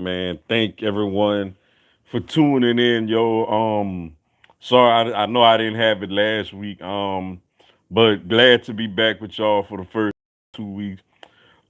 man. Thank everyone for tuning in, yo. Sorry, I know I didn't have it last week. But glad to be back with y'all for the first 2 weeks.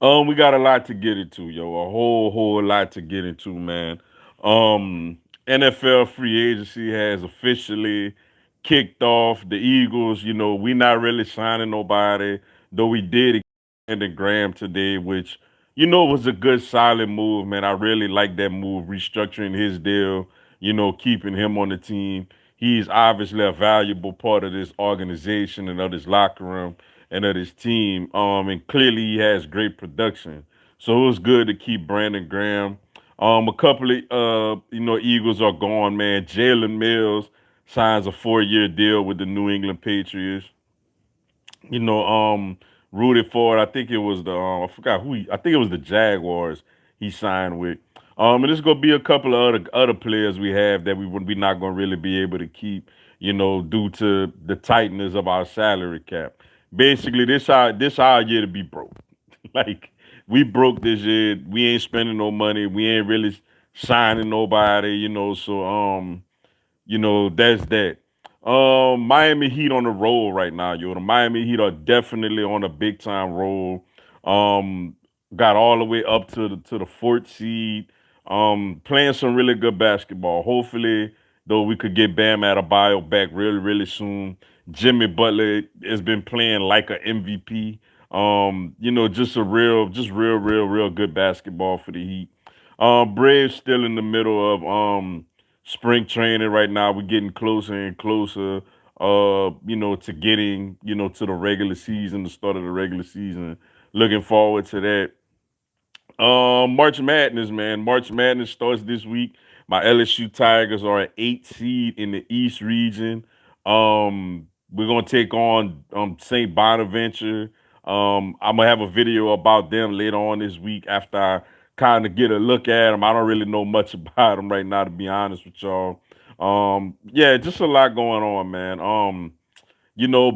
We got a lot to get into, yo. A whole lot to get into, man. NFL free agency has officially kicked off. The Eagles, we not really signing nobody, though we did Brandon Graham today, which was a good solid move, man. I really like that move, restructuring his deal, keeping him on the team. He's obviously a valuable part of this organization and of this locker room and of his team. And clearly he has great production. So it was good to keep Brandon Graham. A couple of Eagles are gone, man. Jalen Mills signs a 4-year deal with the New England Patriots. You know, rooted for it. I think it was the I forgot who I think it was the Jaguars he signed with. And there's gonna be a couple of other players we have that we not gonna really be able to keep, due to the tightness of our salary cap. Basically, this our year to be broke. Like we broke this year. We ain't spending no money. We ain't really signing nobody. That's that. Miami Heat on the roll right now, yo. The Miami Heat are definitely on a big time roll. Um, got all the way up to the fourth seed. Playing some really good basketball. Hopefully, though, we could get Bam Adebayo back really soon. Jimmy Butler has been playing like a MVP. Just real good basketball for the Heat. Braves still in the middle of spring training right now. We're getting closer and closer, to getting, to the regular season, the start of the regular season. Looking forward to that. March Madness, man. March Madness starts this week. My LSU Tigers are an 8 seed in the East region. We're gonna take on St. Bonaventure. I'm gonna have a video about them later on this week after I kind of get a look at them. I don't really know much about them right now, to be honest with y'all. Yeah, just a lot going on, man.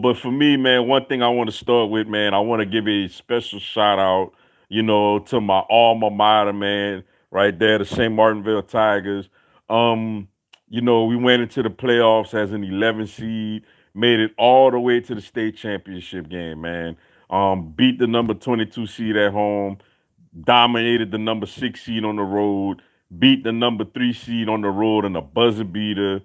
But for me, man, one thing I want to start with, man, I want to give a special shout out, to my alma mater, man, right there, the St. Martinville Tigers. Um, we went into the playoffs as an 11 seed, made it all the way to the state championship game, man. Beat the number 22 seed at home, dominated the number 6 seed on the road, beat the number 3 seed on the road in a buzzer beater,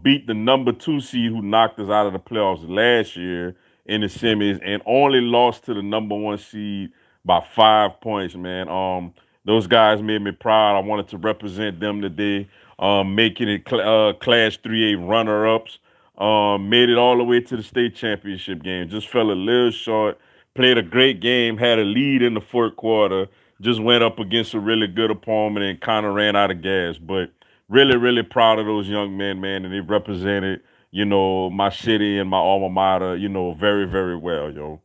beat the number 2 seed who knocked us out of the playoffs last year in the semis, and only lost to the number 1 seed by 5 points, man. Those guys made me proud. I wanted to represent them today, making it Class 3A runner ups. Made it all the way to the state championship game. Just fell a little short. Played a great game. Had a lead in the fourth quarter. Just went up against a really good opponent and kind of ran out of gas. But really proud of those young men, man. And they represented, my city and my alma mater, very well, yo.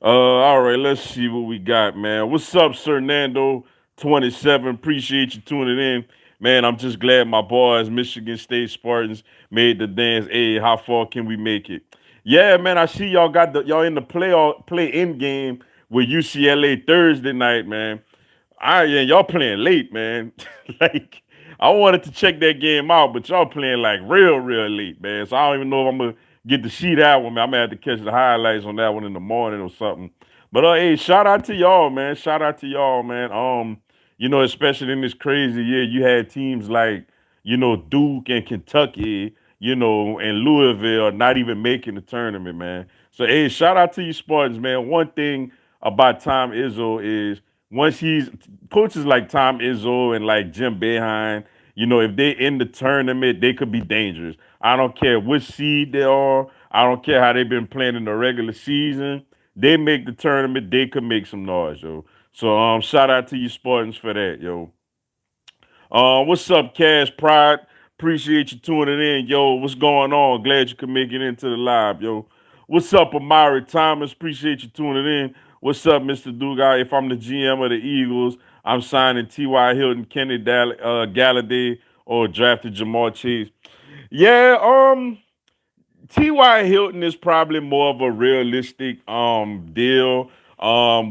All right, let's see what we got, man. What's up, Sir Nando? 27. Appreciate you tuning in. Man, I'm just glad my boys, Michigan State Spartans, made the dance. Hey, how far can we make it? Yeah, man, I see y'all in the play in game with UCLA Thursday night, man. Yeah, y'all playing late, man. Like, I wanted to check that game out, but y'all playing like real late, man. So I don't even know if I'm gonna get to see that one, man. I'm gonna have to catch the highlights on that one in the morning or something. But hey, shout out to y'all, man. Shout out to y'all, man. Especially in this crazy year, you had teams like, Duke and Kentucky, and Louisville not even making the tournament, man. So hey, shout out to you Spartans, man. One thing about Tom Izzo is once he's coaches like Tom Izzo and like Jim Boeheim, if they in the tournament, they could be dangerous. I don't care which seed they are. I don't care how they've been playing in the regular season. They make the tournament, they could make some noise, yo. So shout out to you Spartans for that, yo. What's up, Cash Pride? Appreciate you tuning in, yo. What's going on? Glad you could make it into the live, yo. What's up, Amari Thomas? Appreciate you tuning in. What's up, Mr. Dugai? If I'm the GM of the Eagles, I'm signing T.Y. Hilton, Kenny Galladay, or drafted Jamal Chase. Yeah, T.Y. Hilton is probably more of a realistic deal.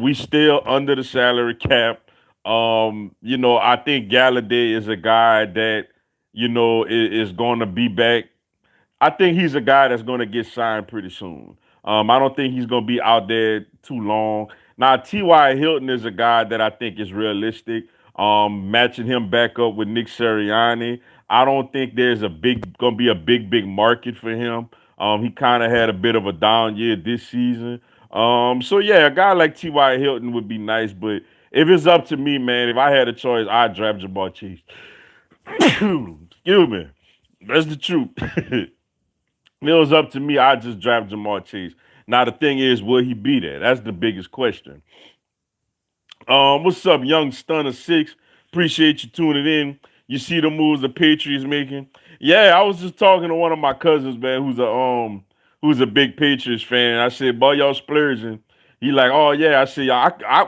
We still under the salary cap. I think Galladay is a guy that, is going to be back. I think he's a guy that's going to get signed pretty soon. I don't think he's going to be out there too long. Now, T.Y. Hilton is a guy that I think is realistic. Matching him back up with Nick Sirianni, I don't think there's going to be a big market for him. He kind of had a bit of a down year this season. So yeah, a guy like T.Y. Hilton would be nice, but if it's up to me, man, if I had a choice, I'd draft Jabbar Chase. Excuse me. That's the truth. If it was up to me, I'd just draft Jamar Chase. Now the thing is, will he be there? That's the biggest question. What's up, young stunner six? Appreciate you tuning in. You see the moves the Patriots making? Yeah, I was just talking to one of my cousins, man, who's a big Patriots fan. I said, "Boy, y'all splurging." He like, "Oh yeah." I said,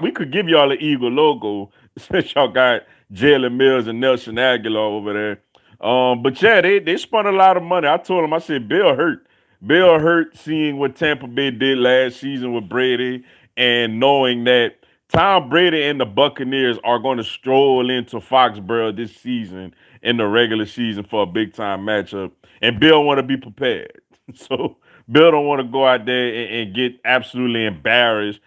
we could give y'all an Eagle logo since y'all got Jalen Mills and Nelson Aguilar over there. But yeah, they spent a lot of money. I told him, I said, Bill hurt. Bill hurt seeing what Tampa Bay did last season with Brady and knowing that Tom Brady and the Buccaneers are going to stroll into Foxborough this season in the regular season for a big time matchup. And Bill want to be prepared. So Bill don't want to go out there and get absolutely embarrassed,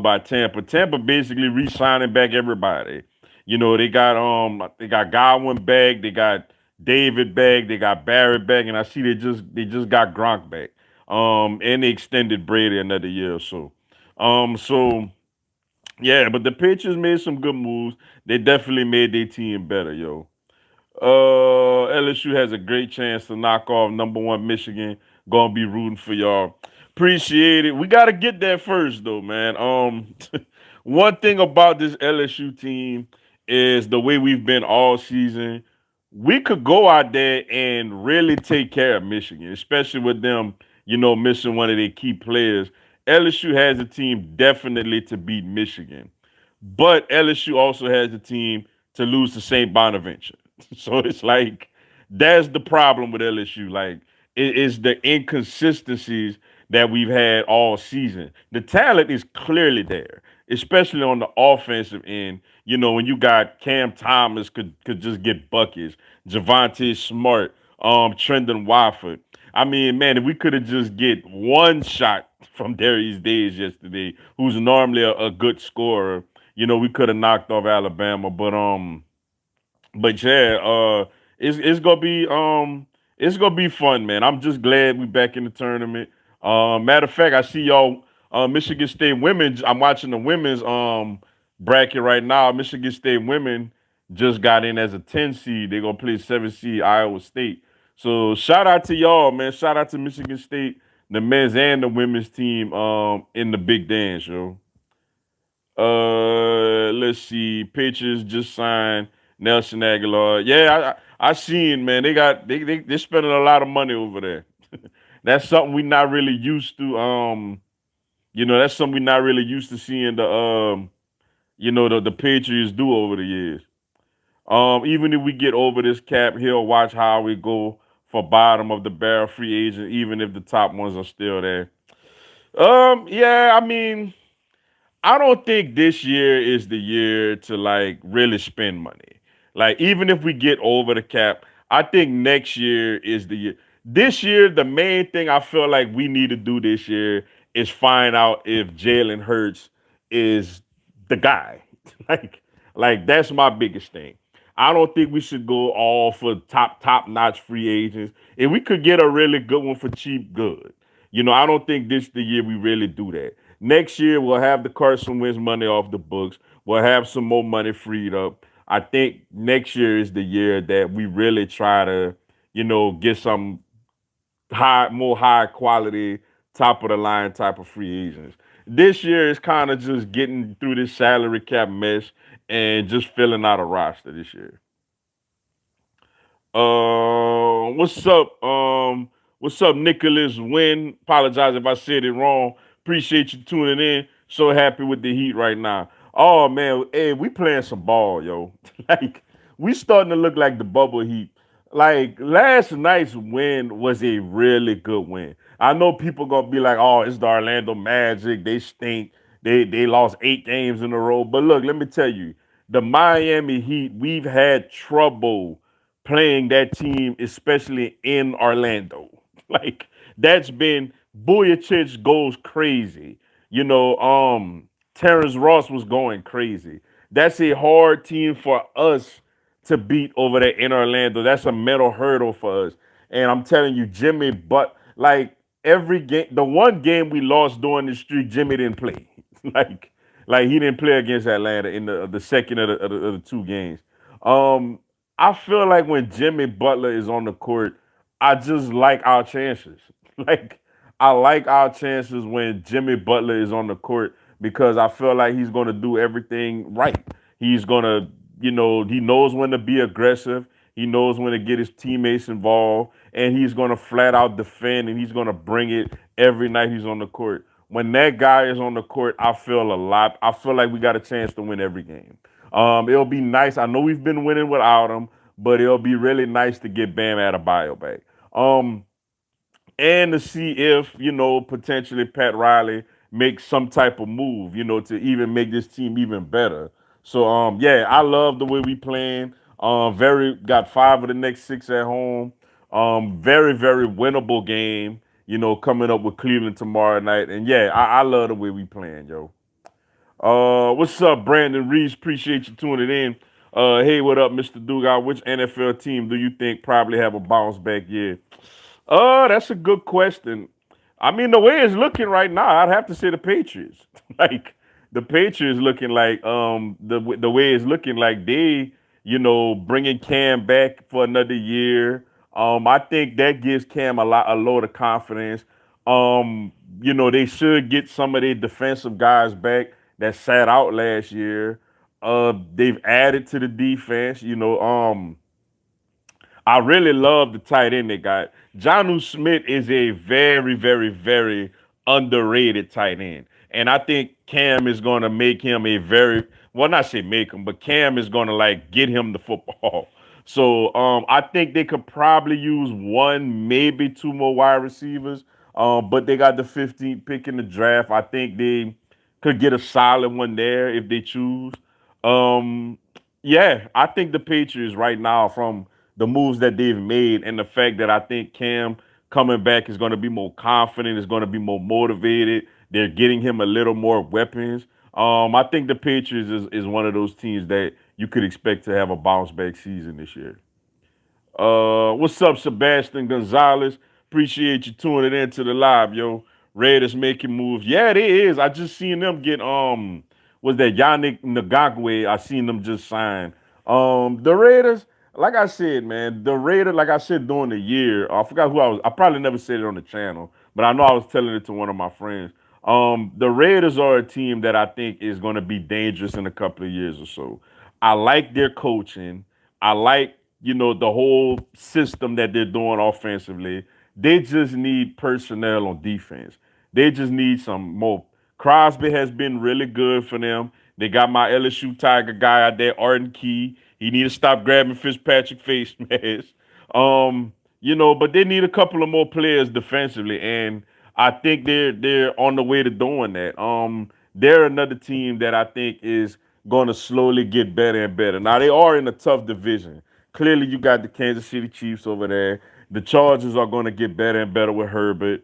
by Tampa. Tampa basically re-signing back everybody. They got Godwin back, they got David back, they got Barrett back, and I see they just got Gronk back. And they extended Brady another year or so. So yeah, but the Patriots made some good moves. They definitely made their team better, yo. LSU has a great chance to knock off number one Michigan. Gonna be rooting for y'all. Appreciate it. We gotta get there first, though, man. One thing about this LSU team is the way we've been all season. We could go out there and really take care of Michigan, especially with them, missing one of their key players. LSU has a team definitely to beat Michigan, but LSU also has a team to lose to St. Bonaventure. So it's like that's the problem with LSU. Like it is the inconsistencies that we've had all season. The talent is clearly there, especially on the offensive end. When you got Cam Thomas could just get buckets, Javante Smart, Trendon Watford. I mean, man, if we could have just get one shot from Darius Days yesterday, who's normally a good scorer, we could have knocked off Alabama. But yeah, it's gonna be fun, man. I'm just glad we back in the tournament. Matter of fact, I see y'all Michigan State women. I'm watching the women's bracket right now. Michigan State women just got in as a 10 seed. They're gonna play 7 seed Iowa State. So shout out to y'all, man. Shout out to Michigan State, the men's and the women's team in the big dance, yo. Let's see. Patriots just signed Nelson Aguilar. Yeah, I seen, man. They're spending a lot of money over there. That's something we not really used to. That's something we not really used to seeing the Patriots do over the years. Even if we get over this cap, he'll watch how we go for bottom of the barrel free agent, even if the top ones are still there. Yeah, I mean, I don't think this year is the year to like really spend money. Like even if we get over the cap, I think next year is the year. This year, the main thing I feel like we need to do this year is find out if Jalen Hurts is the guy. like, like that's my biggest thing. I don't think we should go all for top notch free agents. If we could get a really good one for cheap, good. I don't think this the year we really do that. Next year we'll have the Carson Wentz money off the books. We'll have some more money freed up. I think next year is the year that we really try to, get some more high quality, top of the line type of free agents. This year is kind of just getting through this salary cap mess and just filling out a roster this year. What's up? What's up, Nicholas Wynn? Apologize if I said it wrong. Appreciate you tuning in. So happy with the Heat right now. Oh man, hey, we playing some ball, yo. Like we starting to look like the bubble Heat. Like last night's win was a really good win. I know people gonna be like, "Oh, it's the Orlando Magic. They stink. They lost 8 games in a row." But look, let me tell you, the Miami Heat, we've had trouble playing that team, especially in Orlando. Like that's been Vujicic goes crazy. You know, Terrence Ross was going crazy. That's a hard team for us to beat over there in Orlando. That's a mental hurdle for us. And I'm telling you, Jimmy, but like every game, the one game we lost during the streak, Jimmy didn't play. like, like he didn't play against Atlanta in the second of the two games. Um, I feel like when Jimmy Butler is on the court, I just like our chances. Like I like our chances when Jimmy Butler is on the court because I feel like he's going to do everything right. He's going to, he knows when to be aggressive. He knows when to get his teammates involved, and he's going to flat out defend, and he's going to bring it every night he's on the court. When that guy is on the court, I feel a lot. I feel like we got a chance to win every game. It'll be nice. I know we've been winning without him, but it'll be really nice to get Bam Adebayo back. Um, and to see if potentially Pat Riley makes some type of move, to even make this team even better. So yeah, I love the way we playing. Very got 5 of the next 6 at home. Very very winnable game. Coming up with Cleveland tomorrow night, and yeah, I love the way we playing, yo. What's up, Brandon Reeves? Appreciate you tuning in. Hey, what up, Mr. Dugas? Which NFL team do you think probably have a bounce back year? That's a good question. I mean, the way it's looking right now, I'd have to say the Patriots. Like the Patriots looking like the way it's looking like they bringing Cam back for another year. I think that gives Cam a load of confidence. They should get some of their defensive guys back that sat out last year. They've added to the defense. I really love the tight end they got. Jonnu Smith is a very, very, very underrated tight end. And I think Cam is going to make him a very, well, not say make him, but Cam is going to like get him the football. So I think they could probably use one, maybe two more wide receivers. But they got the 15th pick in the draft. I think they could get a solid one there if they choose. Um, yeah, I think the Patriots right now, from the moves that they've made and the fact that I think Cam coming back is going to be more confident, is going to be more motivated. They're getting him a little more weapons. I think the Patriots is one of those teams that you could expect to have a bounce back season this year. What's up, Sebastian Gonzalez? Appreciate you tuning in to the live, yo. Raiders making moves. Yeah, it is. I just seen them get was that Yannick Ngakwe? I seen them just sign. The Raiders, like I said, man, the Raiders, like I said during the year, I forgot who I was. I probably never said it on the channel, but I know I was telling it to one of my friends. The Raiders are a team that I think is going to be dangerous in a couple of years or so. I like their coaching. I like, the whole system that they're doing offensively. They just need personnel on defense. They just need some more. Crosby has been really good for them. They got my LSU Tiger guy out there, Arden Key. He need to stop grabbing Fitzpatrick face mask. But they need a couple of more players defensively, and I think they're on the way to doing that. They're another team that I think is going to slowly get better and better. Now they are in a tough division. Clearly, you got the Kansas City Chiefs over there. The Chargers are going to get better and better with Herbert.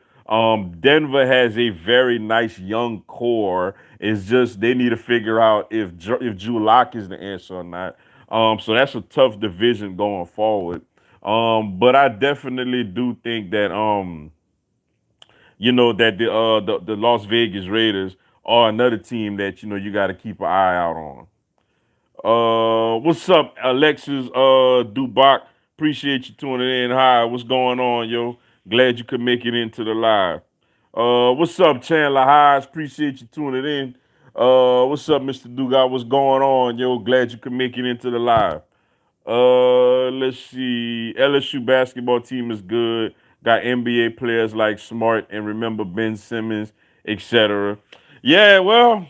Denver has a very nice young core. It's just they need to figure out if Drew Lock is the answer or not. So that's a tough division going forward. But I definitely do think that that the Las Vegas Raiders are another team that you got to keep an eye out on. What's up, Alexis Dubak? Appreciate you tuning in. Hi, what's going on, yo? Glad you could make it into the live. What's up, Chandler Highs? Appreciate you tuning in. What's up, Mr. Dugas? What's going on, yo? Glad you could make it into the live. Let's see. LSU basketball team is good. Got NBA players like Smart and remember Ben Simmons, etc. Yeah, well,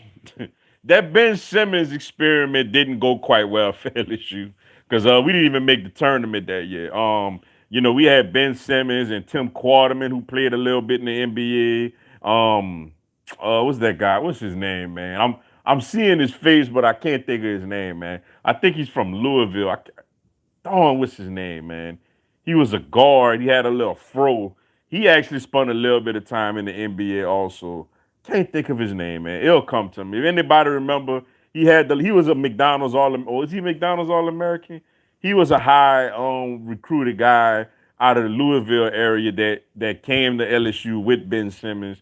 that Ben Simmons experiment didn't go quite well for LSU because we didn't even make the tournament that year. We had Ben Simmons and Tim Quarterman who played a little bit in the NBA. What's that guy? What's his name, man? I'm seeing his face, but I can't think of his name, man. I think he's from Louisville. Darn, what's his name, man? He was a guard. He had a little fro. He actually spent a little bit of time in the NBA also. Can't think of his name, man. It'll come to me. If anybody remember, he was a McDonald's all, or is he McDonald's All American? He was a high recruited guy out of the Louisville area that came to LSU with Ben Simmons.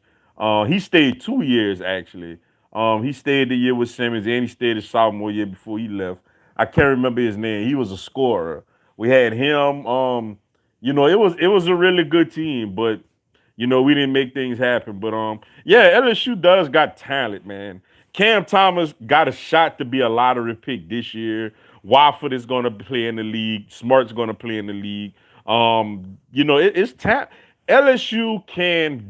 He stayed 2 years actually. He stayed the year with Simmons and he stayed his sophomore year before he left. I can't remember his name. He was a scorer. We had him. It was a really good team, but we didn't make things happen. But yeah, LSU does got talent, man. Cam Thomas got a shot to be a lottery pick this year. Wofford is going to play in the league. Smart's going to play in the league. It's talent. LSU can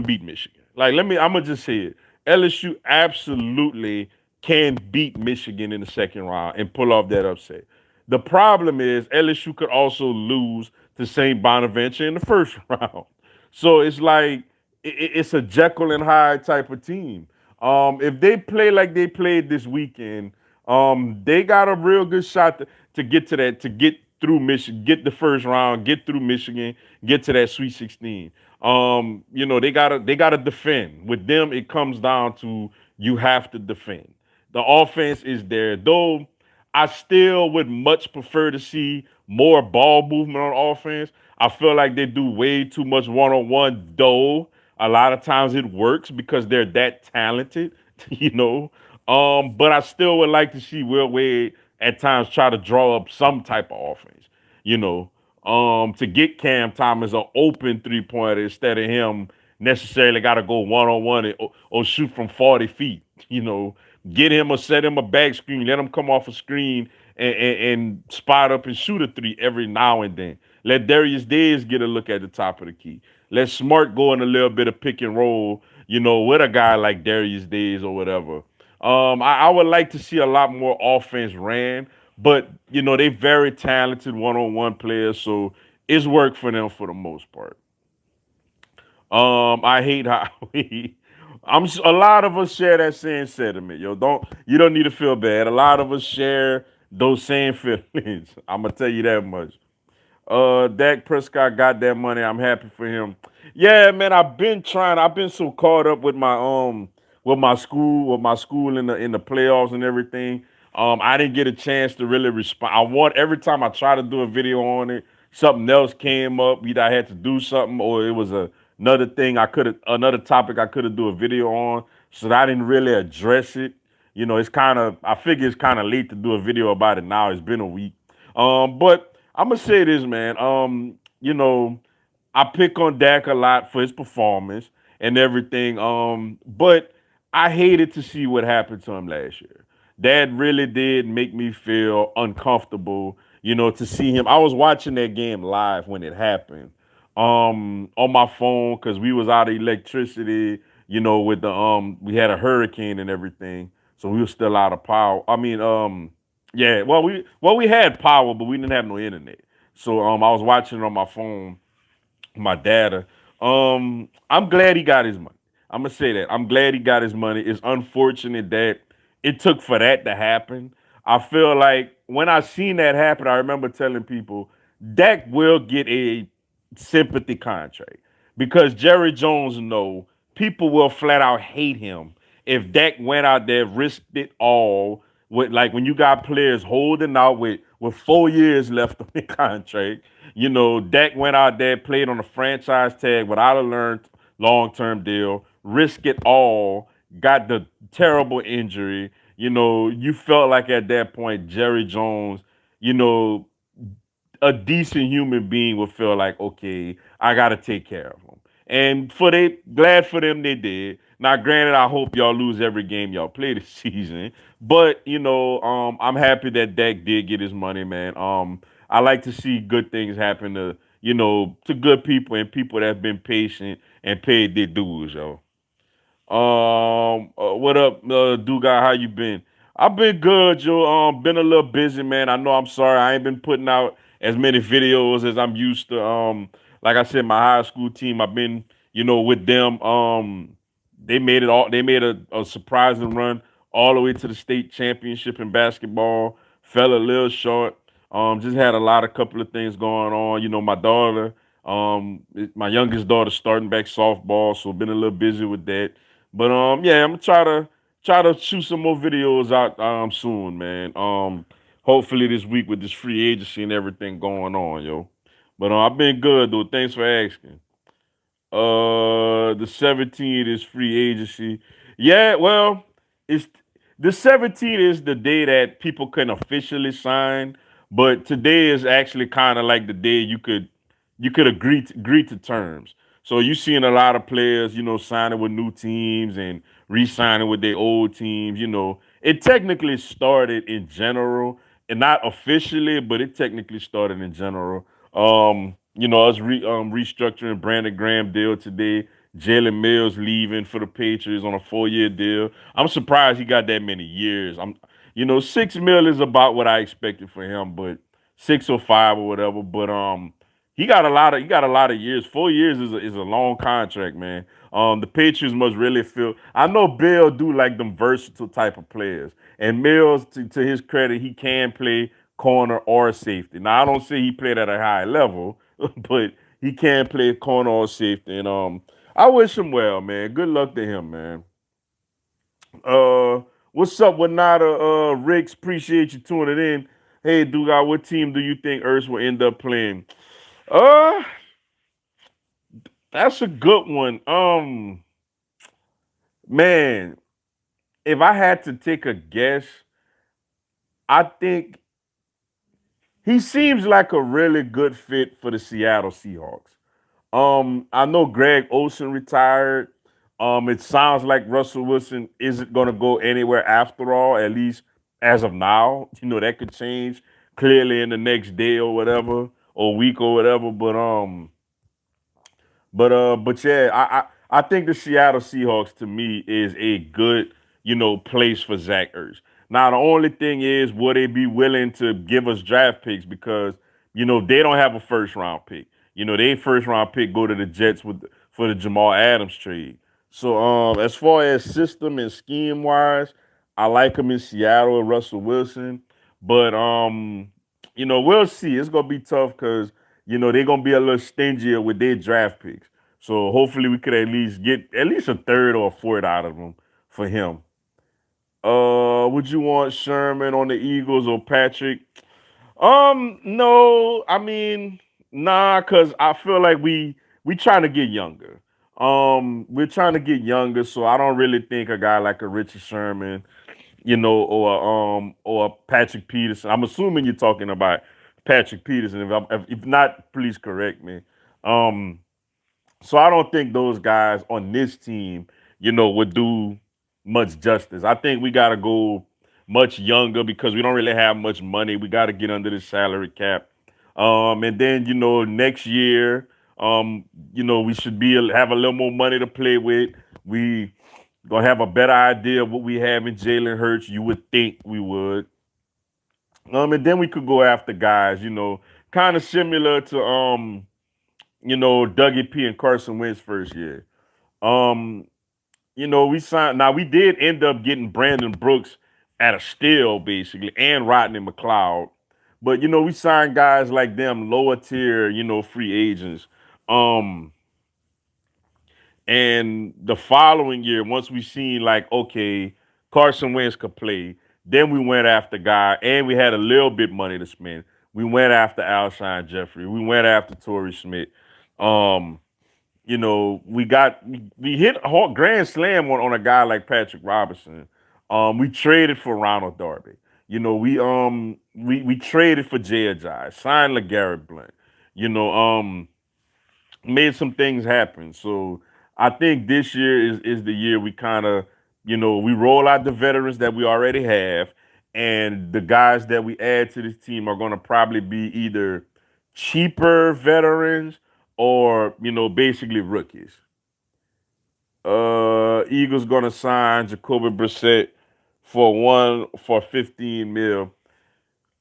beat Michigan. Like, I'm gonna just say it. LSU absolutely can beat Michigan in the second round and pull off that upset. The problem is LSU could also lose to St. Bonaventure in the first round. So it's like it's a Jekyll and Hyde type of team. If they play like they played this weekend, they got a real good shot to get to that, to get through Michigan, get the first round, get through Michigan, get to that Sweet 16. They gotta defend. With them, it comes down to you have to defend. The offense is there, though. I still would much prefer to see more ball movement on offense. I feel like they do way too much one-on-one, though. A lot of times it works because they're that talented, you know. But I still would like to see Will Wade at times try to draw up some type of offense, you know, to get Cam Thomas an open 3-pointer instead of him necessarily got to go one-on-one or shoot from 40 feet, you know. Get him or set him a back screen, let him come off a screen and spot up and shoot a three every now and then. Let Darius Days get a look at the top of the key. Let Smart go in a little bit of pick and roll, with a guy like Darius Days or whatever. I would like to see a lot more offense ran, but they very talented one-on-one players, so it's worked for them for the most part. I hate how a lot of us share that same sentiment. Yo, you don't need to feel bad. A lot of us share those same feelings. I'm gonna tell you that much. Dak Prescott got that money. I'm happy for him. Yeah, man. I've been so caught up with my school in the playoffs and everything. I didn't get a chance to really respond. Every time I try to do a video on it, something else came up. Either I had to do something or it was another topic I could have do a video on. So I didn't really address it. I figure it's kind of late to do a video about it now. It's been a week. But I'm gonna say this, man. I pick on Dak a lot for his performance and everything. But I hated to see what happened to him last year. That really did make me feel uncomfortable, to see him. I was watching that game live when it happened, on my phone because we was out of electricity, with we had a hurricane and everything. So we were still out of power. I mean, yeah, we had power, but we didn't have no internet. So I was watching it on my phone, my data. I'm glad he got his money. I'm gonna say that. I'm glad he got his money. It's unfortunate that it took for that to happen. I feel like when I seen that happen, I remember telling people Dak will get a sympathy contract because Jerry Jones know people will flat out hate him if Dak went out there, risked it all. With like when you got players holding out with 4 years left on the contract, Dak went out there, played on a franchise tag without a learned long term deal, risk it all, got the terrible injury. You felt like at that point Jerry Jones, you know, a decent human being would feel like, okay, I gotta take care of them. And glad for them they did. Now, granted, I hope y'all lose every game y'all play this season. But I'm happy that Dak did get his money, man. I like to see good things happen to good people and people that have been patient and paid their dues, yo. What up, Duga? How you been? I've been good, yo. Been a little busy, man. I know I'm sorry. I ain't been putting out as many videos as I'm used to. Like I said, my high school team, I've been, with them. they made it all. They made a surprising run all the way to the state championship in basketball. Fell a little short. Just had a lot of couple of things going on. My daughter, my youngest daughter, starting back softball, so been a little busy with that. But yeah, I'm gonna try to shoot some more videos out soon, man. Hopefully this week with this free agency and everything going on, yo. But I've been good though. Thanks for asking. The 17th is free agency. Yeah, well, it's the 17th is the day that people can officially sign, but today is actually kind of like the day you could agree to terms. So you seeing a lot of players, signing with new teams and re-signing with their old teams. It technically started in general, and not officially, but it technically started in general. Us restructuring Brandon Graham deal today. Jalen Mills leaving for the Patriots on a 4-year deal. I'm surprised he got that many years. 6 mil is about what I expected for him, but 6 or 5 or whatever. But he got a lot of years. 4 years is a long contract, man. The Patriots must really feel. I know Bill do like them versatile type of players, and Mills, to his credit, he can play corner or safety. Now I don't say he played at a high level, but he can play corner or safety. And I wish him well, man. Good luck to him, man. Uh, what's up with Nada? Ricks, appreciate you tuning in. Hey, Duga, what team do you think Urs will end up playing? Uh, that's a good one. Man, if I had to take a guess, I think he seems like a really good fit for the Seattle Seahawks. I know Greg Olson retired. It sounds like Russell Wilson isn't going to go anywhere after all, at least as of now. That could change clearly in the next day or whatever, or week or whatever. But yeah, I think the Seattle Seahawks to me is a good place for Zach Ertz. Now the only thing is, will they be willing to give us draft picks because they don't have a first round pick. Their first round pick go to the Jets for the Jamal Adams trade. So as far as system and scheme wise, I like them in Seattle and Russell Wilson, but we'll see. It's gonna be tough because they're gonna be a little stingier with their draft picks. So hopefully we could at least get at least a third or a fourth out of them for him. Would you want Sherman on the Eagles or Patrick? No, I mean, nah, cause I feel like we trying to get younger. We're trying to get younger, so I don't really think a guy like a Richard Sherman, or Patrick Peterson. I'm assuming you're talking about Patrick Peterson. If not, please correct me. Um, so I don't think those guys on this team, would do much justice. I think we got to go much younger because we don't really have much money. We got to get under the salary cap. And then next year, we should have a little more money to play with. We gonna have a better idea of what we have in Jalen Hurts. You would think we would. And then we could go after guys, kind of similar to Dougie P and Carson Wentz first year. Um, we signed. Now we did end up getting Brandon Brooks at a steal, basically, and Rodney McLeod. But we signed guys like them, lower tier, free agents. Um, and the following year, once we seen like, okay, Carson Wentz could play, then we went after guy, and we had a little bit money to spend. We went after Alshon Jeffrey. We went after Torrey Smith. Um, we hit a grand slam on a guy like Patrick Robinson. We traded for Ronald Darby. We traded for Jay Ajayi, signed LeGarrette Blunt. You know, made some things happen. So I think this year is the year we kind of we roll out the veterans that we already have, and the guys that we add to this team are going to probably be either cheaper veterans or basically rookies. Eagles gonna sign Jacoby Brissett for 15 mil.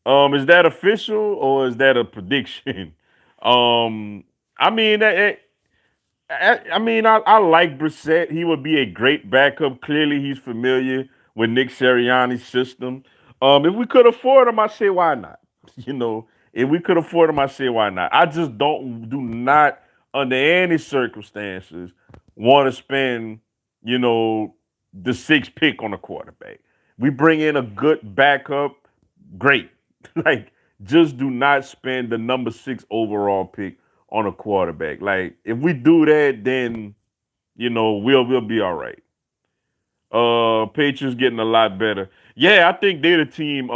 Is that official or is that a prediction? um, I mean, I like Brissett. He would be a great backup. Clearly, he's familiar with Nick Sirianni's system. If we could afford him, I say why not? You know, if we could afford him, I say why not? I just do not under any circumstances want to spend, you know, the sixth pick on a quarterback. We bring in a good backup, great. Like, just do not spend the number six overall pick on a quarterback. Like, if we do that, then we'll be all right. Patriots getting a lot better. Yeah, I think they're the team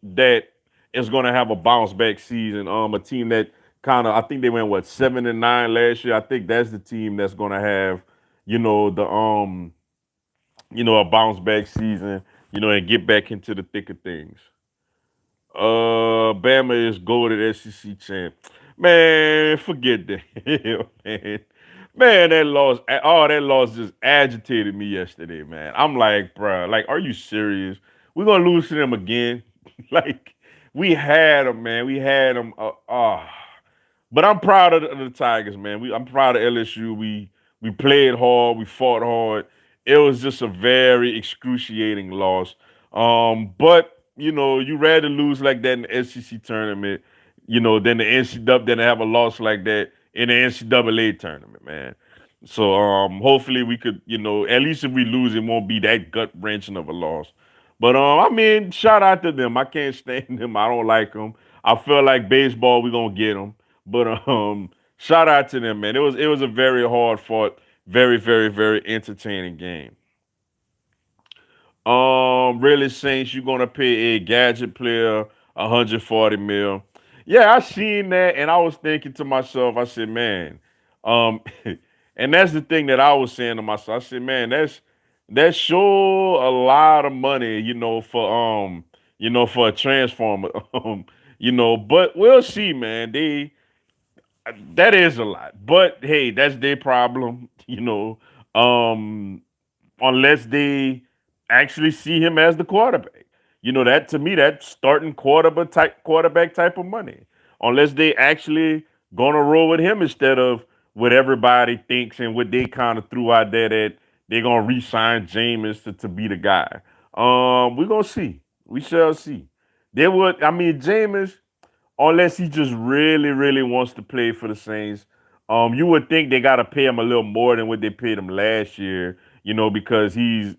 that is gonna have a bounce back season. A team that kind of, I think they went what, 7-9 last year. I think that's the team that's gonna have, the a bounce back season, and get back into the thick of things. Bama is goated SEC champ. Man, forget that, man. Man, that loss just agitated me yesterday, man. I'm like, bruh, like, are you serious? We're gonna lose to them again? Like, we had them, man. We had them. But I'm proud of the Tigers, man. I'm proud of LSU. We played hard. We fought hard. It was just a very excruciating loss. But you rather lose like that in the SEC tournament, than the NCAA than to have a loss like that in the NCAA tournament, man. So hopefully we could, at least if we lose, it won't be that gut wrenching of a loss. But shout out to them. I can't stand them. I don't like them. I feel like baseball, we gonna get them. But shout out to them, man. It was a very hard fought, very very very entertaining game. Really, Saints, you're gonna pay a gadget player 140 mil. Yeah, I seen that, and I was thinking to myself, I said, man, um, and that's the thing that I was saying to myself. I said, man, that's sure a lot of money, for a transformer, But we'll see, man. That is a lot, but hey, that's their problem, Um, unless they actually see him as the quarterback. That to me, that's starting quarterback type of money. Unless they actually gonna roll with him instead of what everybody thinks and what they kind of threw out there that they're gonna re-sign Jameis to be the guy. We're gonna see. We shall see. Jameis, unless he just really, really wants to play for the Saints. You would think they got to pay him a little more than what they paid him last year, because he's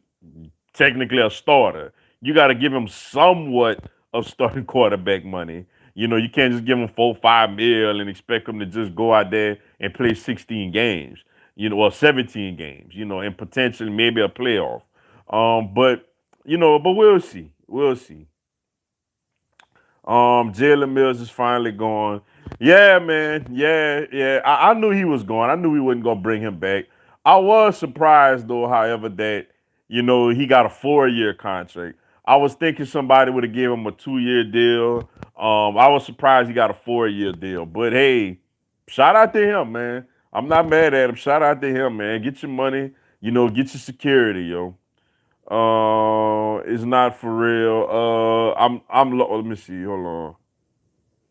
technically a starter. You got to give him somewhat of starting quarterback money. You can't just give him 4-5 mil and expect him to just go out there and play 16 games, or 17 games, and potentially maybe a playoff. But we'll see. We'll see. Jalen Mills is finally gone. Yeah, man. Yeah, yeah. I knew he was gone. I knew we wasn't gonna bring him back. I was surprised though, however, that he got a 4-year contract. I was thinking somebody would have gave him a 2-year deal. I was surprised he got a 4-year deal. But hey, shout out to him, man. I'm not mad at him. Shout out to him, man. Get your money, get your security, yo. It's not for real. Let me see. Hold on.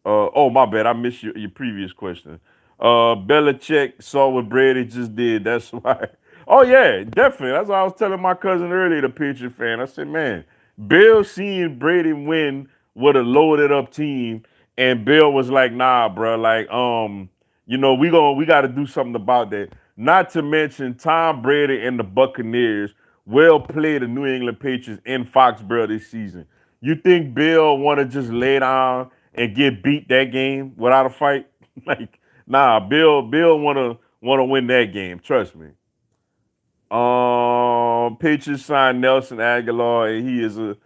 Oh my bad. I missed your previous question. Belichick saw what Brady just did. That's why. Oh yeah, definitely. That's what I was telling my cousin earlier, the Patriot fan. I said, man, Bill seeing Brady win with a loaded up team, and Bill was like, nah, bro. Like, we got to do something about that. Not to mention Tom Brady and the Buccaneers will play the New England Patriots in Foxborough this season. You think Bill want to just lay down and get beat that game without a fight? Like, nah, Bill wanna win that game. Trust me. Patriots signed Nelson Aguilar, and he is a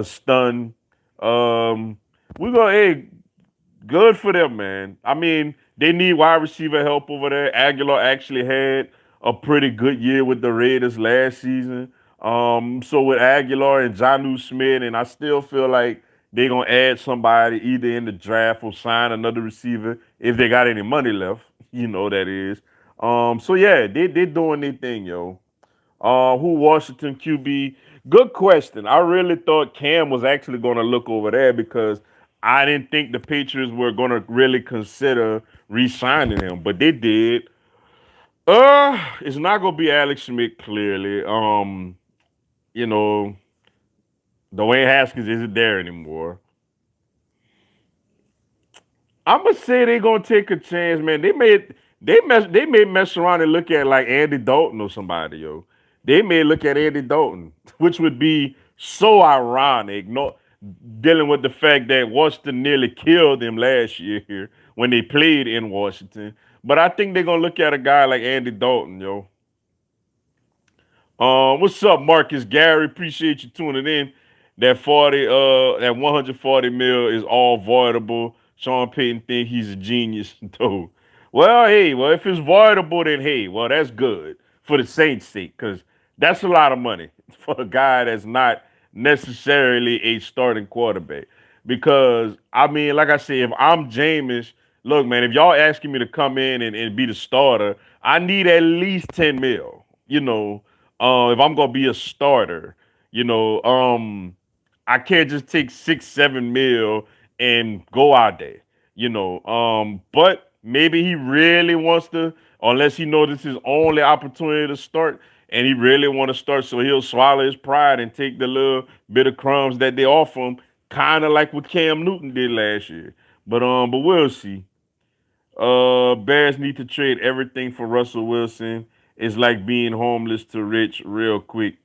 stun. We're gonna hey, good for them, man. They need wide receiver help over there. Aguilar actually had a pretty good year with the Raiders last season. So with Aguilar and Jonnu Smith, and I still feel like they're gonna add somebody either in the draft or sign another receiver if they got any money left. That is. So yeah, they doing their thing, yo. Who Washington QB? Good question. I really thought Cam was actually going to look over there because I didn't think the Patriots were going to really consider re-signing him, but they did. It's not gonna be Alex Smith clearly. You know, Dwayne Haskins isn't there anymore. I'm gonna say they gonna take a chance, man. They may mess around and look at like Andy Dalton or somebody, yo. They may look at Andy Dalton, which would be so ironic. No, dealing with the fact that Washington nearly killed them last year when they played in Washington. But I think they're gonna look at a guy like Andy Dalton, yo. What's up, Marcus Gary? Appreciate you tuning in. That 140 mil is all voidable. Sean Payton think he's a genius, though. Well, hey, well, if it's voidable, then hey, well, that's good for the Saints' sake, because that's a lot of money for a guy that's not necessarily a starting quarterback. Because I mean, like I said, if I'm Jameis, look, man, if y'all asking me to come in and be the starter, I need at least 10 mil. If I'm gonna be a starter, you know, I can't just take 6, 7 mil and go out there, But maybe he really wants to, unless he knows this is his only opportunity to start, and he really want to start, so he'll swallow his pride and take the little bit of crumbs that they offer him, kind of like what Cam Newton did last year. But we'll see. Bears need to trade everything for Russell Wilson. It's like being homeless to rich real quick.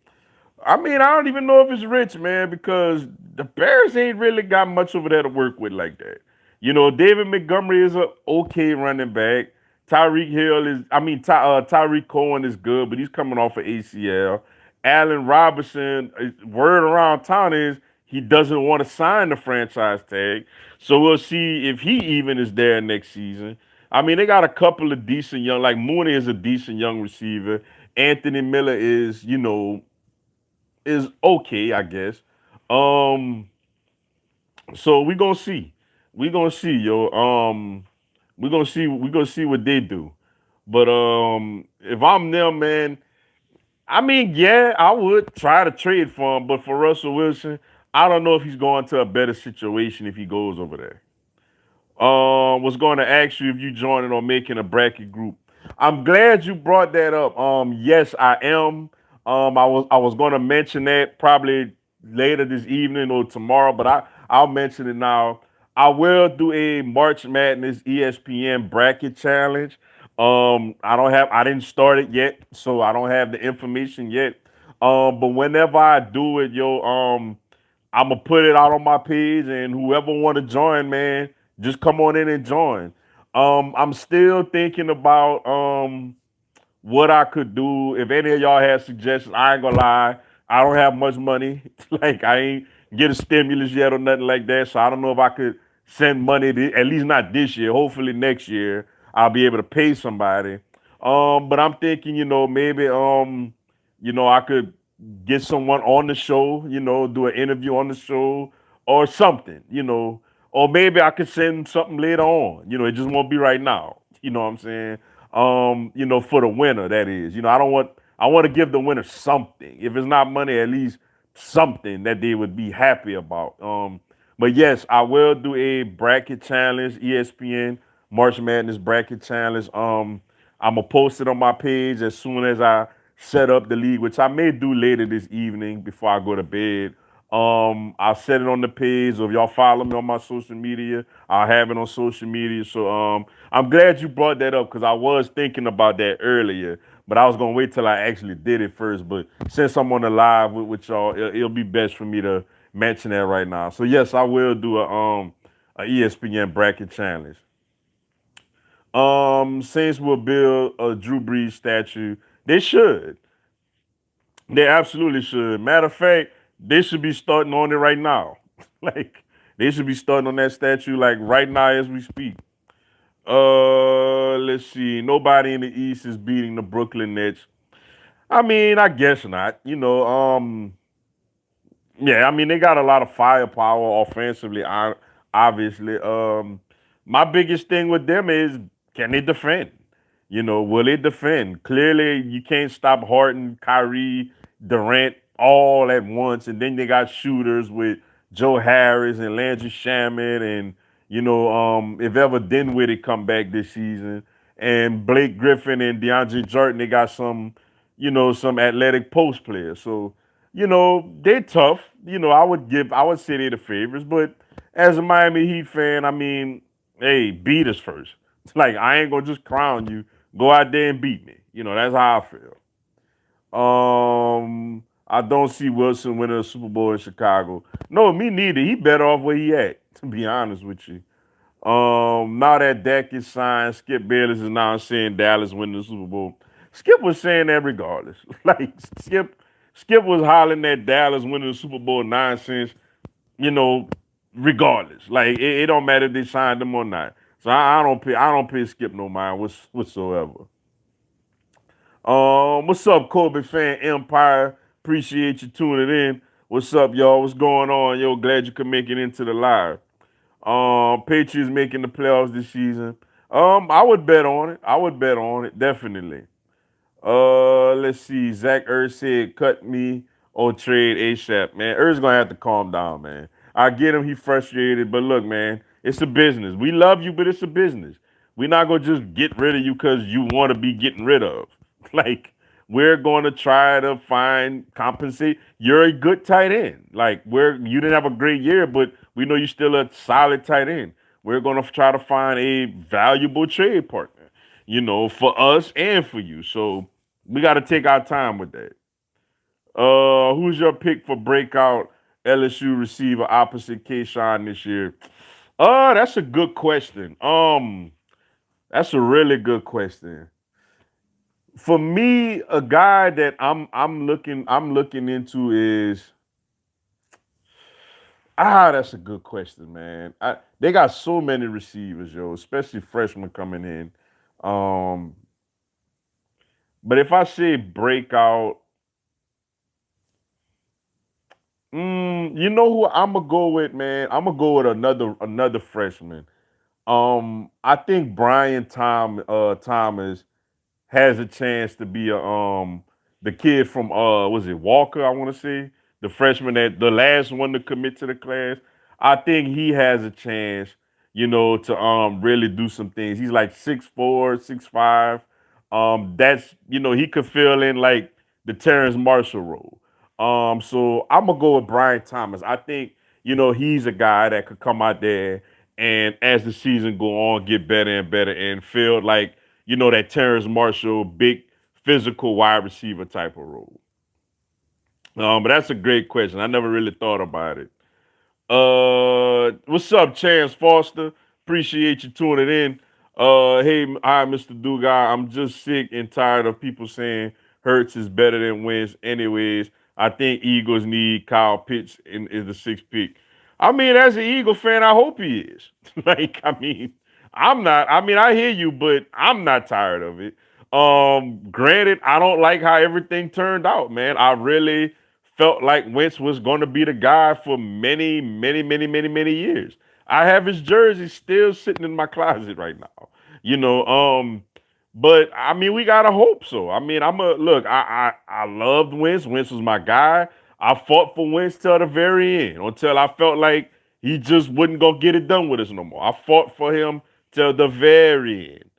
I mean, I don't even know if it's rich, man, because the Bears ain't really got much over there to work with like that. David Montgomery is a okay running back. Tyreek Cohen is good, but he's coming off of ACL. Allen Robinson, word around town is he doesn't want to sign the franchise tag. So we'll see if he even is there next season. I mean, they got a couple of decent young, like Mooney is a decent young receiver. Anthony Miller is okay, I guess. Um, so we gonna see. We gonna see, yo. We gonna see what they do. But if I'm them, man, I mean, yeah, I would try to trade for him. But for Russell Wilson, I don't know if he's going to a better situation if he goes over there. Was going to ask you if you joining or making a bracket group. I'm glad you brought that up. Yes, I am. I was going to mention that probably later this evening or tomorrow, but I'll mention it now. I will do a March Madness ESPN bracket challenge. I didn't start it yet, so I don't have the information yet. But whenever I do it, I'm gonna put it out on my page, and whoever want to join, man, just come on in and join. I'm still thinking about what I could do. If any of y'all have suggestions, I ain't gonna lie, I don't have much money. Like I ain't get a stimulus yet or nothing like that, so I don't know if I could send money. At least not this year. Hopefully next year I'll be able to pay somebody. But I'm thinking, maybe I could get someone on the show, do an interview on the show or something, or maybe I could send something later on. It just won't be right now. You know what I'm saying? For the winner, that is. I want to give the winner something. If it's not money, at least something that they would be happy about. But yes, I will do a bracket challenge, ESPN March Madness bracket challenge. I'm gonna post it on my page as soon as I set up the league, which I may do later this evening before I go to bed. I'll set it on the page, or if y'all follow me on my social media, I'll have it on social media. So I'm glad you brought that up because I was thinking about that earlier, but I was gonna wait till I actually did it first. But since I'm on the live with y'all, it'll be best for me to mention that right now. So yes, I will do a ESPN bracket challenge. Saints will build a Drew Brees statue. They should. They absolutely should. Matter of fact, they should be starting on it right now. Like they should be starting on that statue like right now as we speak. Let's see. Nobody in the East is beating the Brooklyn Nets. I mean, I guess not. Yeah, I mean they got a lot of firepower offensively. Obviously, my biggest thing with them is can they defend? Will they defend? Clearly, you can't stop Harden, Kyrie, Durant all at once, and then they got shooters with Joe Harris and Landry Shamet, and if ever Dinwiddie come back this season, and Blake Griffin and DeAndre Jordan, they got some, some athletic post players. So, they're tough. I would say they're the favorites. But as a Miami Heat fan, I mean, hey, beat us first. Like, I ain't gonna just crown you. Go out there and beat me. That's how I feel. I don't see Wilson winning a Super Bowl in Chicago. No, me neither. He better off where he at, to be honest with you. Now that Dak is signed, Skip Bayless is now saying Dallas winning the Super Bowl. Skip was saying that regardless. Like Skip was hollering at Dallas winning the Super Bowl nonsense, you know, regardless. Like it don't matter if they signed him or not. So I don't pay Skip no mind whatsoever. What's up, Kobe fan Empire? Appreciate you tuning in. What's up, y'all? What's going on? Yo, glad you could make it into the live. Patriots making the playoffs this season. I would bet on it. I would bet on it, definitely. Let's see. Zach Ertz said, "Cut me or trade ASAP." Man, Ertz gonna have to calm down, man. I get him. He frustrated, but look, man, it's a business. We love you, but it's a business. We're not gonna just get rid of you because you want to be getting rid of. Like we're going to try to find compensate. You're a good tight end. Like you didn't have a great year, but we know you're still a solid tight end. We're going to try to find a valuable trade partner, for us and for you. So we got to take our time with that. Who's your pick for breakout LSU receiver opposite Kayshawn this year? That's a good question. That's a really good question. For me, a guy that I'm looking into is that's a good question, man. They got so many receivers, yo, especially freshmen coming in. Um, but if I say breakout, you know who I'm gonna go with, man? I'm gonna go with another freshman. I think Thomas has a chance to be the kid from was it Walker, I want to say, the freshman, that the last one to commit to the class. I think he has a chance, to really do some things. He's like 6'4", 6'5". That's he could fill in like the Terrence Marshall role. So I'm gonna go with Brian Thomas. I think, he's a guy that could come out there and as the season go on, get better and better and feel like, that Terrence Marshall, big physical wide receiver type of role. But that's a great question. I never really thought about it. What's up, Chance Foster? Appreciate you tuning in. Hey, hi, Mr. Dugai. I'm just sick and tired of people saying Hurts is better than Wentz. Anyways, I think Eagles need Kyle Pitts in the sixth pick. I mean, as an Eagle fan, I hope he is. Like, I mean, I'm not. I mean, I hear you, but I'm not tired of it. Granted, I don't like how everything turned out, man. I really felt like Wentz was going to be the guy for many, many, many, many, many years. I have his jersey still sitting in my closet right now. You know, but I mean, we gotta hope so. I mean, I'm a look. I loved Wentz. Wentz was my guy. I fought for Wentz till the very end, until I felt like he just wasn't gonna get it done with us no more. I fought for him till the very end.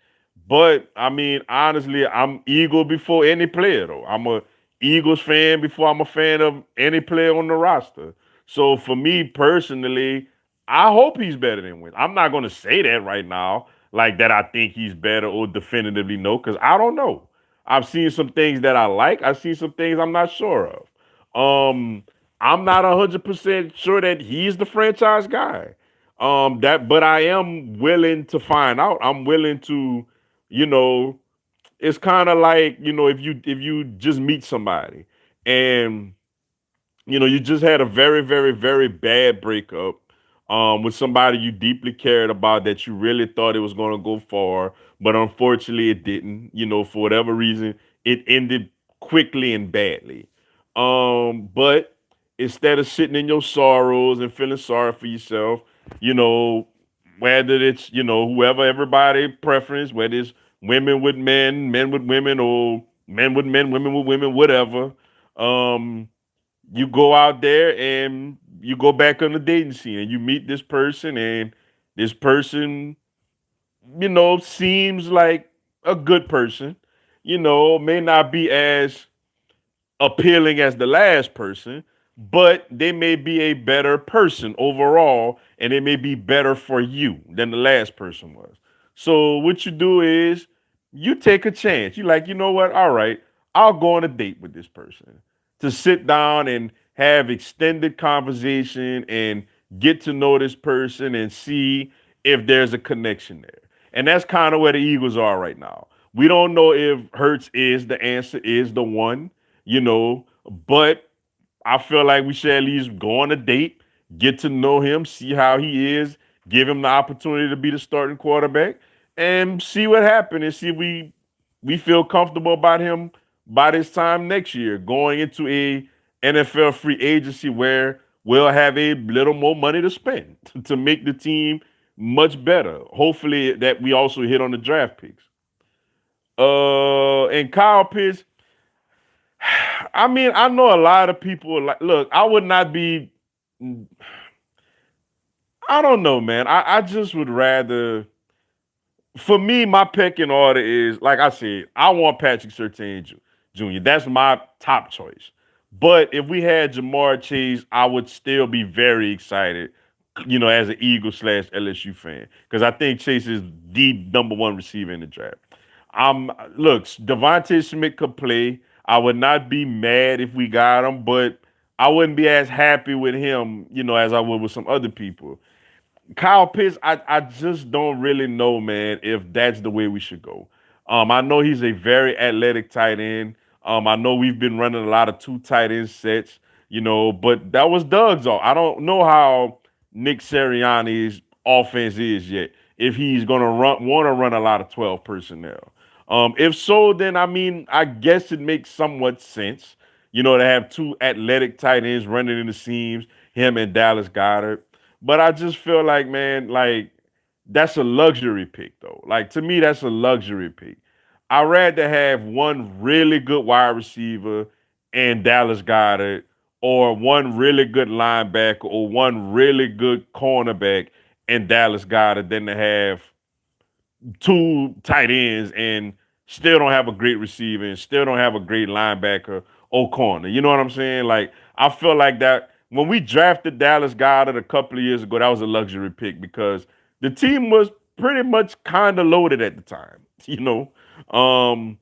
But I mean, honestly, I'm Eagle before any player, though. I'm a Eagles fan before I'm a fan of any player on the roster. So for me personally, I hope he's better than Wentz. I'm not going to say that right now, like that I think he's better or definitively no, because I don't know. I've seen some things that I like. I've seen some things I'm not sure of. Um, I'm not 100% sure that he's the franchise guy. But I am willing to find out. I'm willing to, you know, it's kind of like, if you just meet somebody and you just had a very, very, very bad breakup with somebody you deeply cared about that you really thought it was going to go far, but unfortunately it didn't. For whatever reason, it ended quickly and badly. But instead of sitting in your sorrows and feeling sorry for yourself, you know, whether it's whoever everybody preference, whether it's women with men, men with women, or men with men, women with women, whatever. Um, you go out there and you go back on the dating scene and you meet this person, and this person, seems like a good person. May not be as appealing as the last person, but they may be a better person overall, and they may be better for you than the last person was. So what you do is you take a chance. You like, you know what? All right, I'll go on a date with this person to sit down and have extended conversation and get to know this person and see if there's a connection there. And that's kind of where the Eagles are right now. We don't know if Hurts is the answer, is the one, you know. But I feel like we should at least go on a date, get to know him, see how he is, give him the opportunity to be the starting quarterback, and see what happens and see if we feel comfortable about him by this time next year, going into a NFL free agency where we'll have a little more money to spend to make the team much better. Hopefully that we also hit on the draft picks. And Kyle Pitts, I mean, I know a lot of people like, look, I would not be, I don't know, man. I just would rather, for me, my pecking order is, like I said, I want Patrick Surtain Jr. That's my top choice. But if we had Jamar Chase, I would still be very excited, as an Eagle/slash LSU fan, because I think Chase is the number one receiver in the draft. Look, Devontae Smith could play. I would not be mad if we got him, but I wouldn't be as happy with him, as I would with some other people. Kyle Pitts, I just don't really know, man, if that's the way we should go. I know he's a very athletic tight end. I know we've been running a lot of two tight end sets, but that was Doug's off. I don't know how Nick Sirianni's offense is yet. If he's gonna want to run a lot of 12 personnel. If so, then I mean, I guess it makes somewhat sense, to have two athletic tight ends running in the seams, him and Dallas Goedert. But I just feel like, man, like that's a luxury pick, though. Like to me, that's a luxury pick. I'd rather have one really good wide receiver and Dallas Goedert, or one really good linebacker, or one really good cornerback and Dallas Goedert, than to have two tight ends and still don't have a great receiver and still don't have a great linebacker or corner. You know what I'm saying? Like, I feel like that when we drafted Dallas Goedert a couple of years ago, that was a luxury pick because the team was pretty much kind of loaded at the time, you know? Um,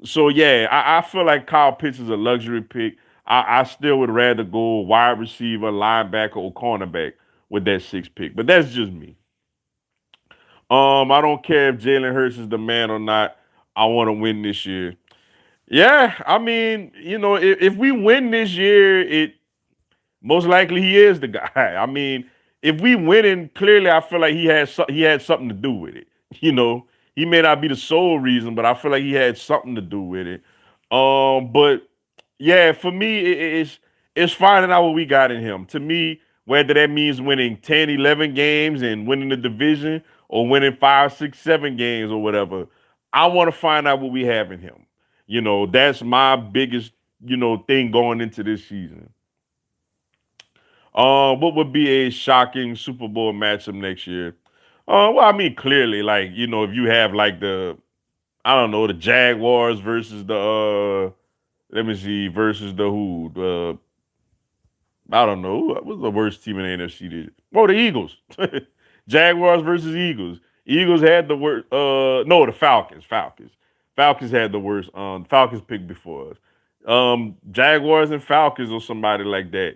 so yeah, I feel like Kyle Pitts is a luxury pick. I still would rather go wide receiver, linebacker, or cornerback with that sixth pick. But that's just me. I don't care if Jalen Hurts is the man or not. I want to win this year. Yeah, I mean, if we win this year, it most likely he is the guy. I mean, if we winning, clearly I feel like he had something to do with it. You know, he may not be the sole reason, but I feel like he had something to do with it. But yeah, for me, it's finding out what we got in him. To me, whether that means winning 10, 11 games and winning the division or winning 5, 6, 7 games or whatever, I want to find out what we have in him. That's my biggest, thing going into this season. What would be a shocking Super Bowl matchup next year? Well, I mean, clearly, like, if you have like I don't know, the Jaguars versus let me see, versus the who? I don't know. What was the worst team in the NFC? Oh, the Eagles. Jaguars versus Eagles. Eagles had the worst. No, the Falcons. Falcons had the worst. Falcons picked before us. Jaguars and Falcons or somebody like that.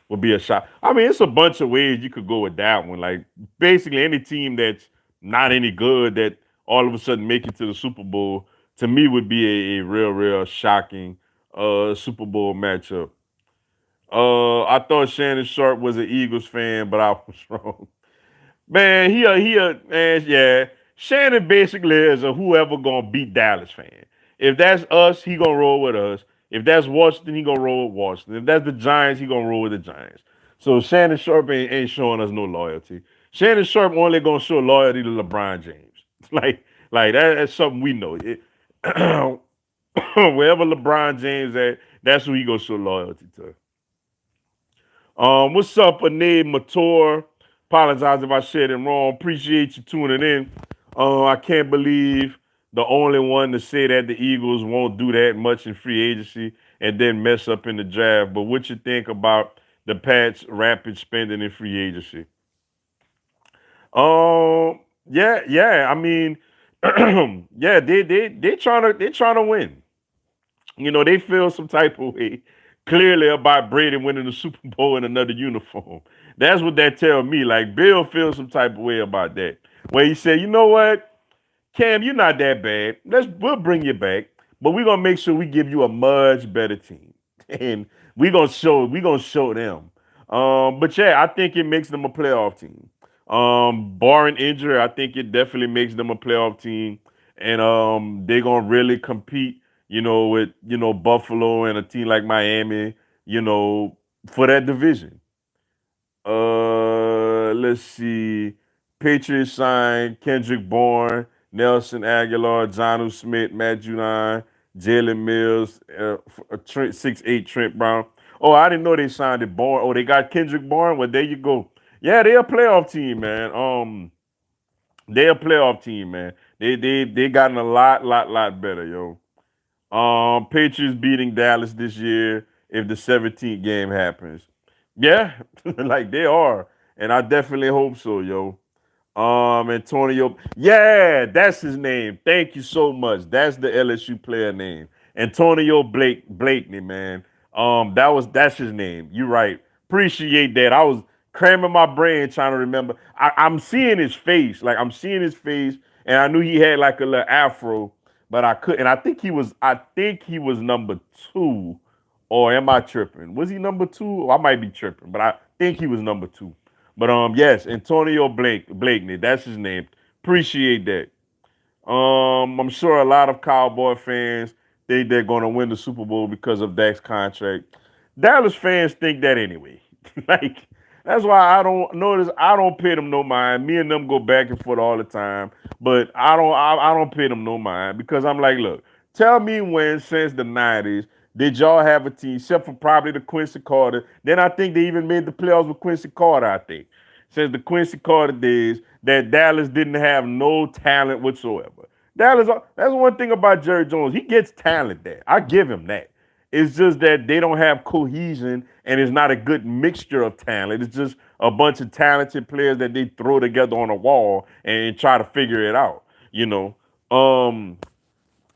Would be a shot. I mean, it's a bunch of ways you could go with that one. Like basically any team that's not any good that all of a sudden make it to the Super Bowl to me would be a real, real shocking Super Bowl matchup. I thought Shannon Sharp was an Eagles fan, but I was wrong. Man, man, yeah. Shannon basically is a whoever gonna beat Dallas fan. If that's us, he gonna roll with us. If that's Washington, he gonna roll with Washington. If that's the Giants, he gonna roll with the Giants. So Shannon Sharp ain't showing us no loyalty. Shannon Sharp only gonna show loyalty to LeBron James. like that's something we know. Wherever LeBron James at, that's who he gonna show loyalty to. What's up, Anid Mator? Apologize if I said it wrong. Appreciate you tuning in. I can't believe the only one to say that the Eagles won't do that much in free agency and then mess up in the draft. But what you think about the Pats' rapid spending in free agency? Yeah, yeah. I mean, yeah, they trying to win. They feel some type of way clearly about Brady winning the Super Bowl in another uniform. That's what that tell me. Like Bill feels some type of way about that. Where he said, you know what? Cam, you're not that bad. We'll bring you back, but we're gonna make sure we give you a much better team, and we're gonna show them. But yeah, I think it makes them a playoff team. Barring injury, I think it definitely makes them a playoff team, and they're gonna really compete. With Buffalo and a team like Miami. For that division. Let's see. Patriots signed Kendrick Bourne, Nelson Aguilar, Jonnu Smith, Matt Judon, Jalen Mills, Trent 6'8" Trent Brown. Oh, I didn't know they signed it Bourne. Oh, they got Kendrick Bourne. Well, there you go. Yeah, they're a playoff team, man. They're a playoff team, man. They gotten a lot better, yo. Patriots beating Dallas this year if the 17th game happens. Yeah, like they are. And I definitely hope so, yo. Antonio. Yeah, that's his name. Thank you so much. That's the LSU player name. Antonio Blakeney, man. That's his name. You're right. Appreciate that. I was cramming my brain trying to remember. I'm seeing his face. Like I'm seeing his face, and I knew he had like a little afro, but I couldn't. I think he was number two. Or am I tripping? Was he number two? I might be tripping, but I think he was number two. But yes, Antonio Blakeney, that's his name. Appreciate that. I'm sure a lot of Cowboy fans think they're going to win the Super Bowl because of Dak's contract. Dallas fans think that anyway. Like that's why I don't notice. I don't pay them no mind. Me and them go back and forth all the time, but I don't pay them no mind because I'm like, look, tell me when since the '90s did y'all have a team, except for probably the Quincy Carter. Then I think they even made the playoffs with Quincy Carter. I think since the Quincy Carter days that Dallas didn't have no talent whatsoever. Dallas, that's one thing about Jerry Jones. He gets talent there. I give him that. It's just that they don't have cohesion and it's not a good mixture of talent. It's just a bunch of talented players that they throw together on a wall and try to figure it out, you know. Um,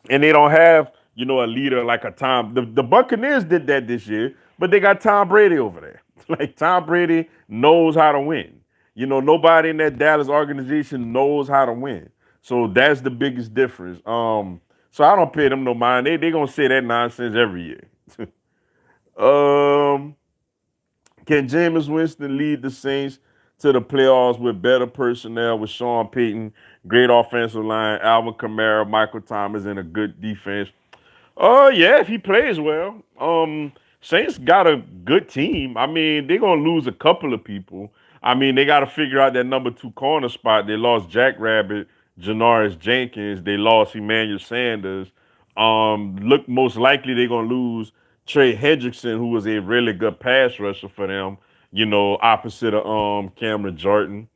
and they don't have, a leader like a Tom. The Buccaneers did that this year, but they got Tom Brady over there. Like Tom Brady knows how to win. Nobody in that Dallas organization knows how to win. So that's the biggest difference. So I don't pay them no mind. They gonna say that nonsense every year. um, can Jameis Winston lead the Saints to the playoffs with better personnel with Sean Payton, great offensive line, Alvin Kamara, Michael Thomas, and a good defense? Oh yeah, if he plays well. Saints got a good team. I mean, they're gonna lose a couple of people. I mean, they got to figure out that number two corner spot. They lost Jack Rabbit, Janoris Jenkins. They lost Emmanuel Sanders. Look, most likely they're gonna lose Trey Hendrickson, who was a really good pass rusher for them. Opposite of Cameron Jordan.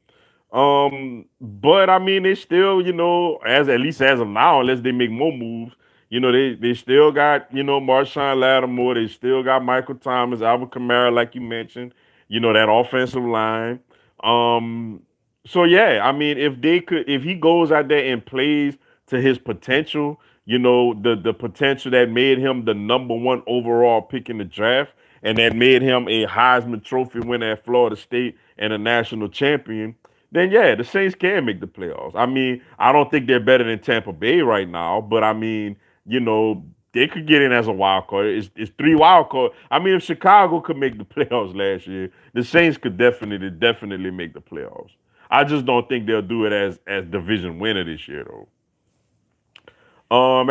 But I mean, they still, as at least as of now, unless they make more moves, they still got, Marshawn Lattimore, they still got Michael Thomas, Alvin Kamara, like you mentioned, that offensive line. Um, so yeah, I mean, if he goes out there and plays to his potential, the potential that made him the number one overall pick in the draft, and that made him a Heisman Trophy winner at Florida State and a national champion, then yeah, the Saints can make the playoffs. I mean, I don't think they're better than Tampa Bay right now, but I mean, they could get in as a wild card. It's three wild card. I mean, if Chicago could make the playoffs last year, the Saints could definitely make the playoffs. I just don't think they'll do it as division winner this year though.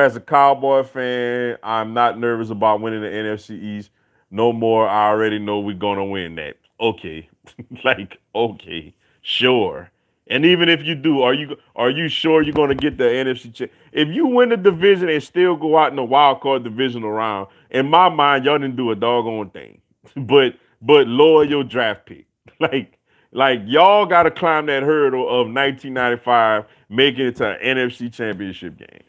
As a Cowboy fan, I'm not nervous about winning the NFC East. No more. I already know we're gonna win that. Okay, like okay, sure. And even if you do, are you sure you're gonna get the NFC? If you win the division and still go out in the wild card divisional round, in my mind, y'all didn't do a doggone thing. but lower your draft pick. Like y'all got to climb that hurdle of 1995, making it to an NFC Championship game.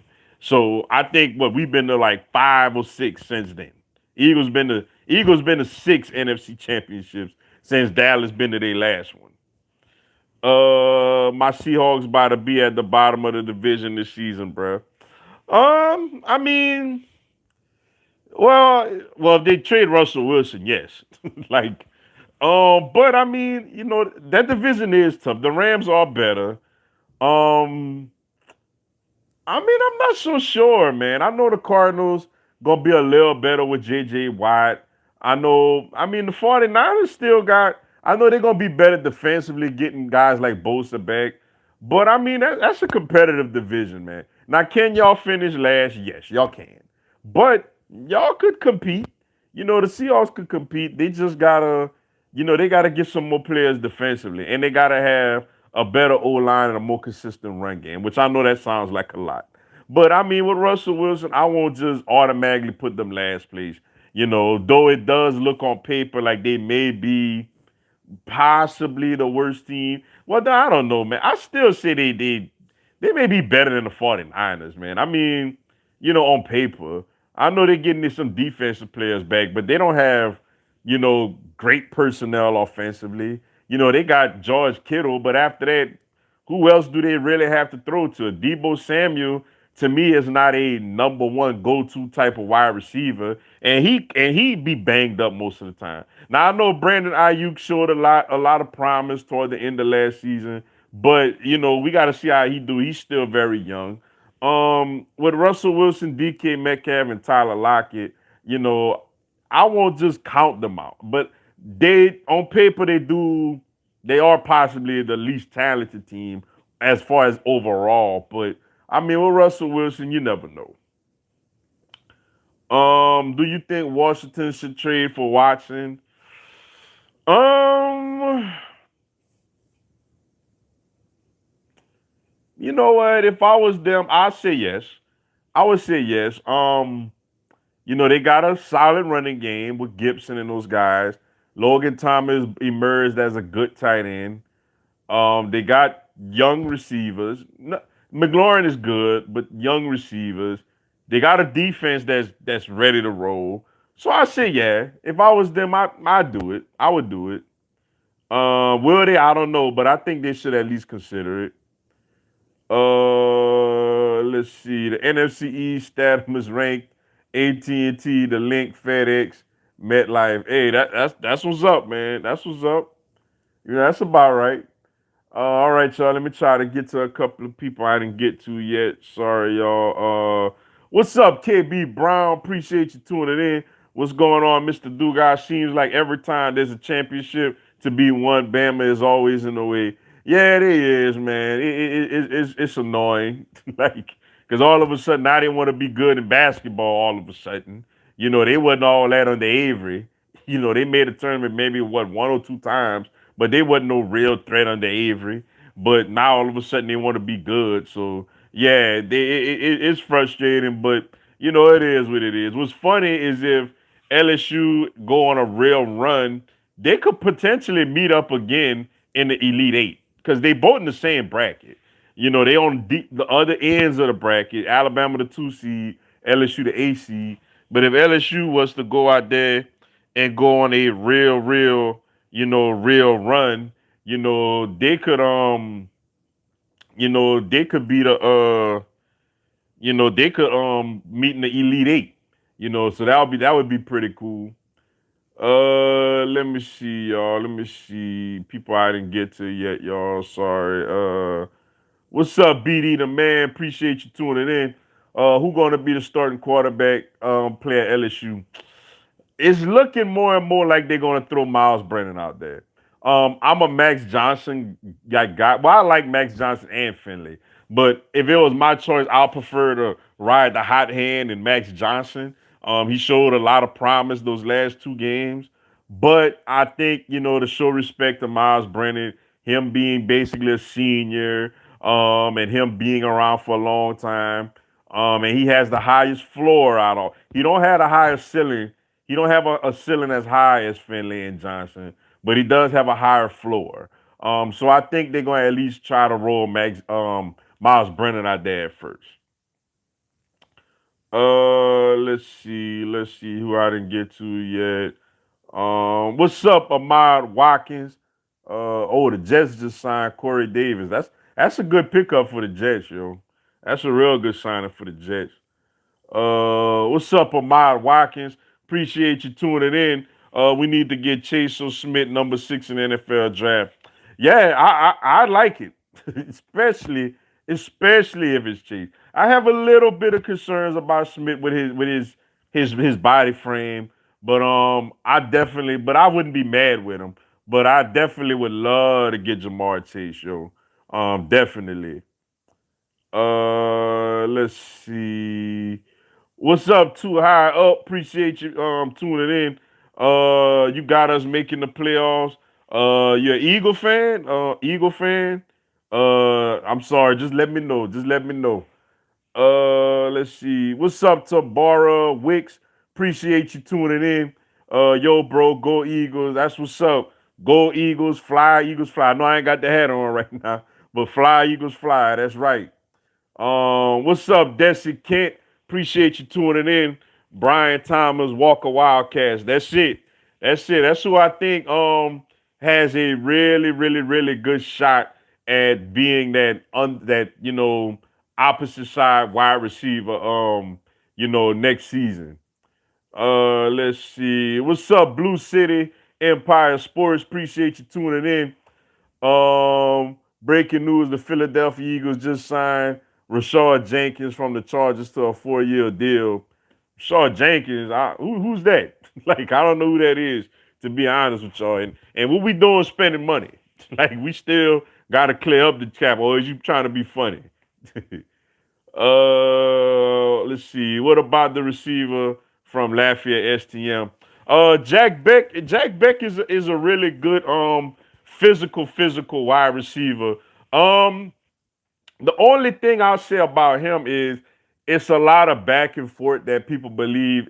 So I think what we've been to like 5 or 6 since then. Eagles been to 6 NFC championships since Dallas been to their last one. My Seahawks about to be at the bottom of the division this season, bro. I mean, well, if they trade Russell Wilson, yes. like, but I mean, that division is tough. The Rams are better. Um, I mean, I'm not so sure, man. I know the Cardinals gonna be a little better with JJ Watt. I mean, the 49ers still got, I know they're gonna be better defensively, getting guys like Bosa back. But I mean, that's a competitive division, man. Now, can y'all finish last? Yes, y'all can. But y'all could compete. The Seahawks could compete. They just gotta, they gotta get some more players defensively, and they gotta have a better O line and a more consistent run game, which I know that sounds like a lot. But I mean, with Russell Wilson, I won't just automatically put them last place. Though it does look on paper like they may be possibly the worst team. Well, I don't know, man. I still say they may be better than the 49ers, man. I mean, on paper, I know they're getting some defensive players back, but they don't have, great personnel offensively. They got George Kittle, but after that, who else do they really have to throw to? Debo Samuel, to me, is not a number one go-to type of wide receiver, and he be banged up most of the time. Now I know Brandon Ayuk showed a lot of promise toward the end of last season, but we got to see how he do. He's still very young. With Russell Wilson, DK Metcalf, and Tyler Lockett, you know, I won't just count them out, but they on paper they are possibly the least talented team as far as overall. But I mean, with Russell Wilson, you never know. Do you think Washington should trade for Watson? Um, you know what? If I was them, I'd say yes. I would say yes. They got a solid running game with Gibson and those guys. Logan Thomas emerged as a good tight end. They got young receivers. McLaurin is good, but young receivers. They got a defense that's ready to roll. So I say yeah. If I was them, I'd do it. I would do it. Will they? I don't know, but I think they should at least consider it. Let's see. The NFC East Statham is ranked AT&T, the Link, FedEx, MetLife. Hey, that's what's up, man. That's what's up. That's about right. All right, y'all. Let me try to get to a couple of people I didn't get to yet. Sorry, y'all. What's up, KB Brown? Appreciate you tuning in. What's going on, Mr. Dugas? Seems like every time there's a championship to be won, Bama is always in the way. Yeah, it is, man. It's annoying, like, because all of a sudden now they want to be good in basketball. All of a sudden, they wasn't all that under Avery. They made a tournament maybe what 1 or 2 times, but they wasn't no real threat under Avery. But now all of a sudden they want to be good. So yeah, it's frustrating, but it is what it is. What's funny is if LSU go on a real run, they could potentially meet up again in the Elite Eight because they both in the same bracket. They on the other ends of the bracket. Alabama the 2 seed, LSU the 8 seed. But if LSU was to go out there and go on a real run, they could be they could meet in the Elite Eight. So that would be pretty cool. Let me see, y'all. Let me see. People I didn't get to yet, y'all. Sorry. What's up, BD the man? Appreciate you tuning in. Who gonna be the starting quarterback player at LSU? It's looking more and more like they're going to throw Miles Brennan out there. I'm a Max Johnson guy. Well, I like Max Johnson and Finley, but if it was my choice, I'll prefer to ride the hot hand and Max Johnson. He showed a lot of promise those last 2 games, but I think to show respect to Miles Brennan, him being basically a senior, and him being around for a long time, and he has the highest floor out of. He don't have the highest ceiling. He don't have a ceiling as high as Finley and Johnson, but he does have a higher floor. So I think they're going to at least try to roll Miles Brennan out there at first. Let's see who I didn't get to yet. What's up, Ahmad Watkins? The Jets just signed Corey Davis. That's a good pickup for the Jets, yo. That's a real good signing for the Jets. What's up, Ahmad Watkins? Appreciate you tuning in. We need to get Chase O. Smith number 6 in the NFL draft. Yeah, I like it, especially if it's Chase. I have a little bit of concerns about Smith with his body frame, but I wouldn't be mad with him. But I definitely would love to get Jamar Chase, yo. Definitely. Let's see. What's up, Too High Up? Appreciate you tuning in. You got us making the playoffs. You're an Eagle fan? Eagle fan? I'm sorry, just let me know. Just let me know. Let's see. What's up, Tabara Wicks? Appreciate you tuning in. Yo, bro, go Eagles. That's what's up. Go Eagles, fly, Eagles, fly. I know I ain't got the hat on right now, but fly, Eagles, fly. That's right. What's up, Desi Kent? Appreciate you tuning in. Brian Thomas, Walker Wildcats. That's it. That's it. That's who I think has a really, really, really good shot at being that opposite side wide receiver next season. Let's see. What's up, Blue City Empire Sports? Appreciate you tuning in. Breaking news: the Philadelphia Eagles just signed Rashard Jenkins from the Chargers to a 4-year deal. Rashard Jenkins, who's that? Like, I don't know who that is, to be honest with y'all. And what we doing spending money? Like, we still got to clear up the cap, or is you trying to be funny? Let's see. What about the receiver from Lafayette STM? Jack Beck. Jack Beck is a really good physical wide receiver. Um, the only thing I'll say about him is it's a lot of back and forth that people believe.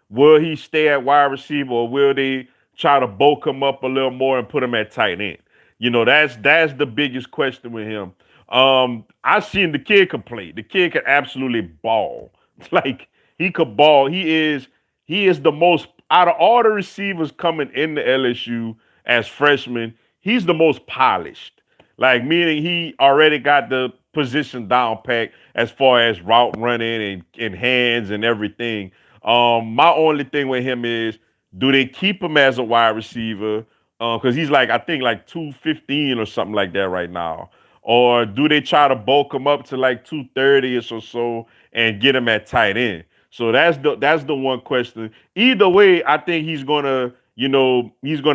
Will he stay at wide receiver, or will they try to bulk him up a little more and put him at tight end? That's the biggest question with him. I seen the kid can play. The kid can absolutely ball. Like, he could ball. He is the most out of all the receivers coming into LSU as freshmen. He's the most polished. Like, meaning he already got the position down pat as far as route running and hands and everything. My only thing with him is, do they keep him as a wide receiver? Because he's like, I think like 215 or something like that right now. Or do they try to bulk him up to like 230ish or so and get him at tight end? So that's the one question. Either way, I think he's gonna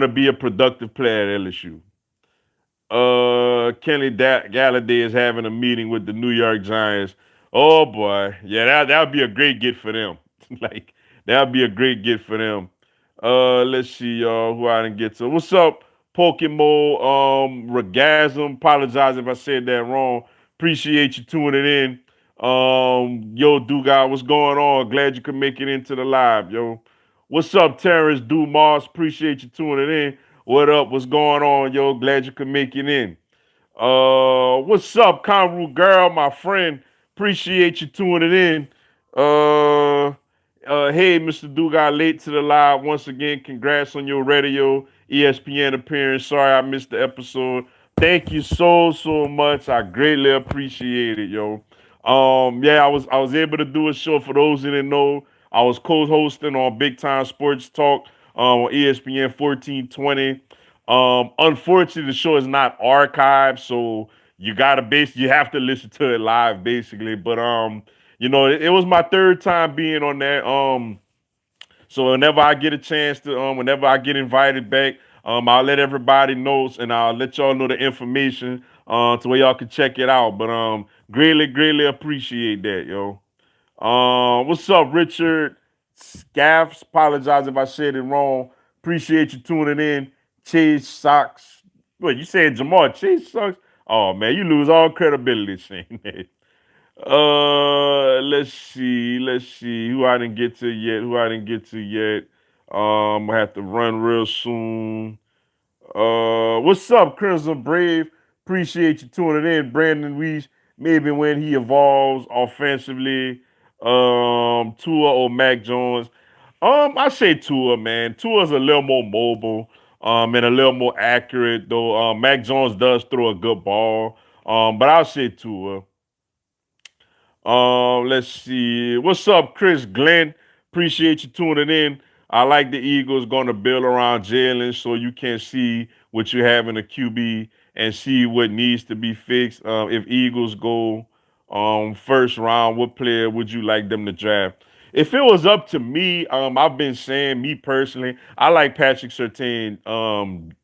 be a productive player at LSU. Kenny Galladay is having a meeting with the New York Giants. Oh boy, yeah, that would be a great get for them. Like, that would be a great get for them. Let's see, y'all, who I didn't get to. What's up, Pokemon? Regasm. Apologize if I said that wrong. Appreciate you tuning in. Yo, Dugas, what's going on? Glad you could make it into the live, yo. What's up, Terrence Dumas? Appreciate you tuning in. What up? What's going on, yo? Glad you could make it in. What's up, Conru girl, my friend? Appreciate you tuning in. Hey, Mr. Dugas, late to the live once again. Congrats on your radio ESPN appearance. Sorry I missed the episode. Thank you so much. I greatly appreciate it, yo. Yeah, I was able to do a show. For those who didn't know, I was co-hosting on Big Time Sports Talk on ESPN 1420. Unfortunately, the show is not archived, so you have to listen to it live, basically. But it was my third time being on that. So whenever I get a chance to, whenever I get invited back, I'll let everybody know, and I'll let y'all know the information to where y'all can check it out. But greatly appreciate that, yo. What's up, Richard Scaffs? Apologize if I said it wrong. Appreciate you tuning in. Chase Socks. What, you said Jamar Chase Socks? Oh man, you lose all credibility saying that. Let's see who I didn't get to yet. I have to run real soon. What's up, Crimson Brave? Appreciate you tuning in, Brandon Weiss. Maybe when he evolves offensively. Tua or Mac Jones. I say Tua, man. Tua's a little more mobile, and a little more accurate, though. Mac Jones does throw a good ball. But I'll say Tua. Let's see. What's up, Chris Glenn? Appreciate you tuning in. I like the Eagles going to build around Jalen so you can see what you have in the QB and see what needs to be fixed. If Eagles go first round, what player would you like them to draft? If it was up to me, I've been saying me personally, I like Patrick Surtain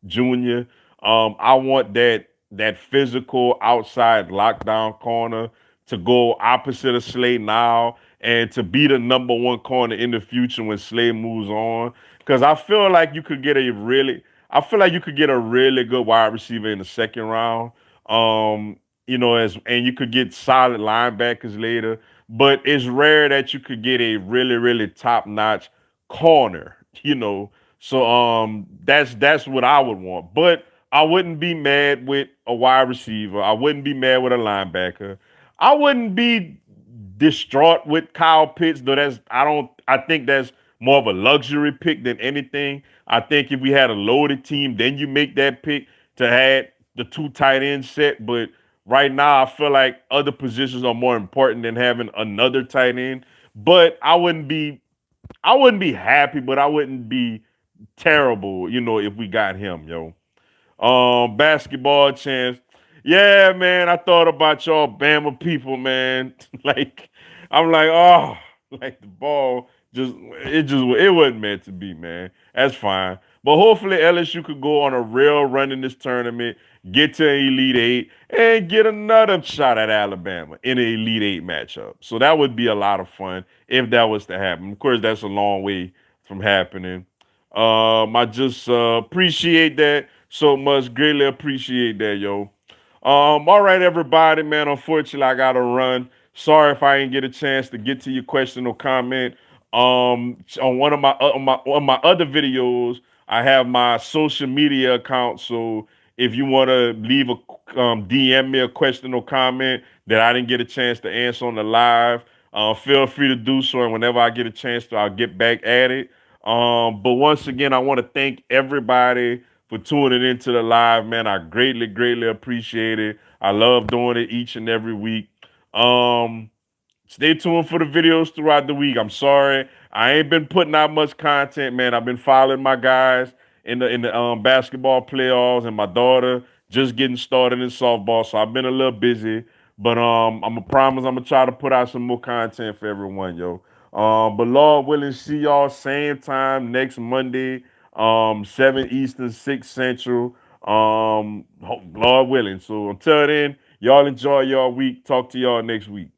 Jr. I want that physical outside lockdown corner to go opposite of Slay now and to be the number one corner in the future when Slay moves on. Because I feel like you could get a really good wide receiver in the second round. And you could get solid linebackers later, but it's rare that you could get a really, really top notch corner, you know. So that's what I would want. But I wouldn't be mad with a wide receiver. I wouldn't be mad with a linebacker. I wouldn't be distraught with Kyle Pitts, though I think that's more of a luxury pick than anything. I think if we had a loaded team, then you make that pick to have the two tight end set. But right now I feel like other positions are more important than having another tight end. But I wouldn't be happy, but I wouldn't be terrible, if we got him, yo. Basketball chance. Yeah, man, I thought about y'all Bama people, man. Like, I'm like, oh, like the ball it wasn't meant to be, man. That's fine. But hopefully LSU could go on a real run in this tournament, get to an Elite Eight, and get another shot at Alabama in an Elite Eight matchup. So that would be a lot of fun if that was to happen. Of course, that's a long way from happening. I just appreciate that so much. Greatly appreciate that, yo. All right, everybody, man. Unfortunately, I gotta run. Sorry if I didn't get a chance to get to your question or comment. On one of my other videos, I have my social media account. So if you want to leave a DM me a question or comment that I didn't get a chance to answer on the live, feel free to do so. And whenever I get a chance to, I'll get back at it. But once again, I want to thank everybody for tuning into the live, man. I greatly, greatly appreciate it. I love doing it each and every week. Um, Stay tuned for the videos throughout the week. I'm sorry I ain't been putting out much content, man. I've been following my guys in the basketball playoffs, and my daughter just getting started in softball, so I've been a little busy. But I'm gonna promise I'm gonna try to put out some more content for everyone, yo. But Lord willing, see y'all same time next Monday, 7 Eastern, 6 Central. Lord willing. So until then, y'all enjoy y'all week. Talk to y'all next week.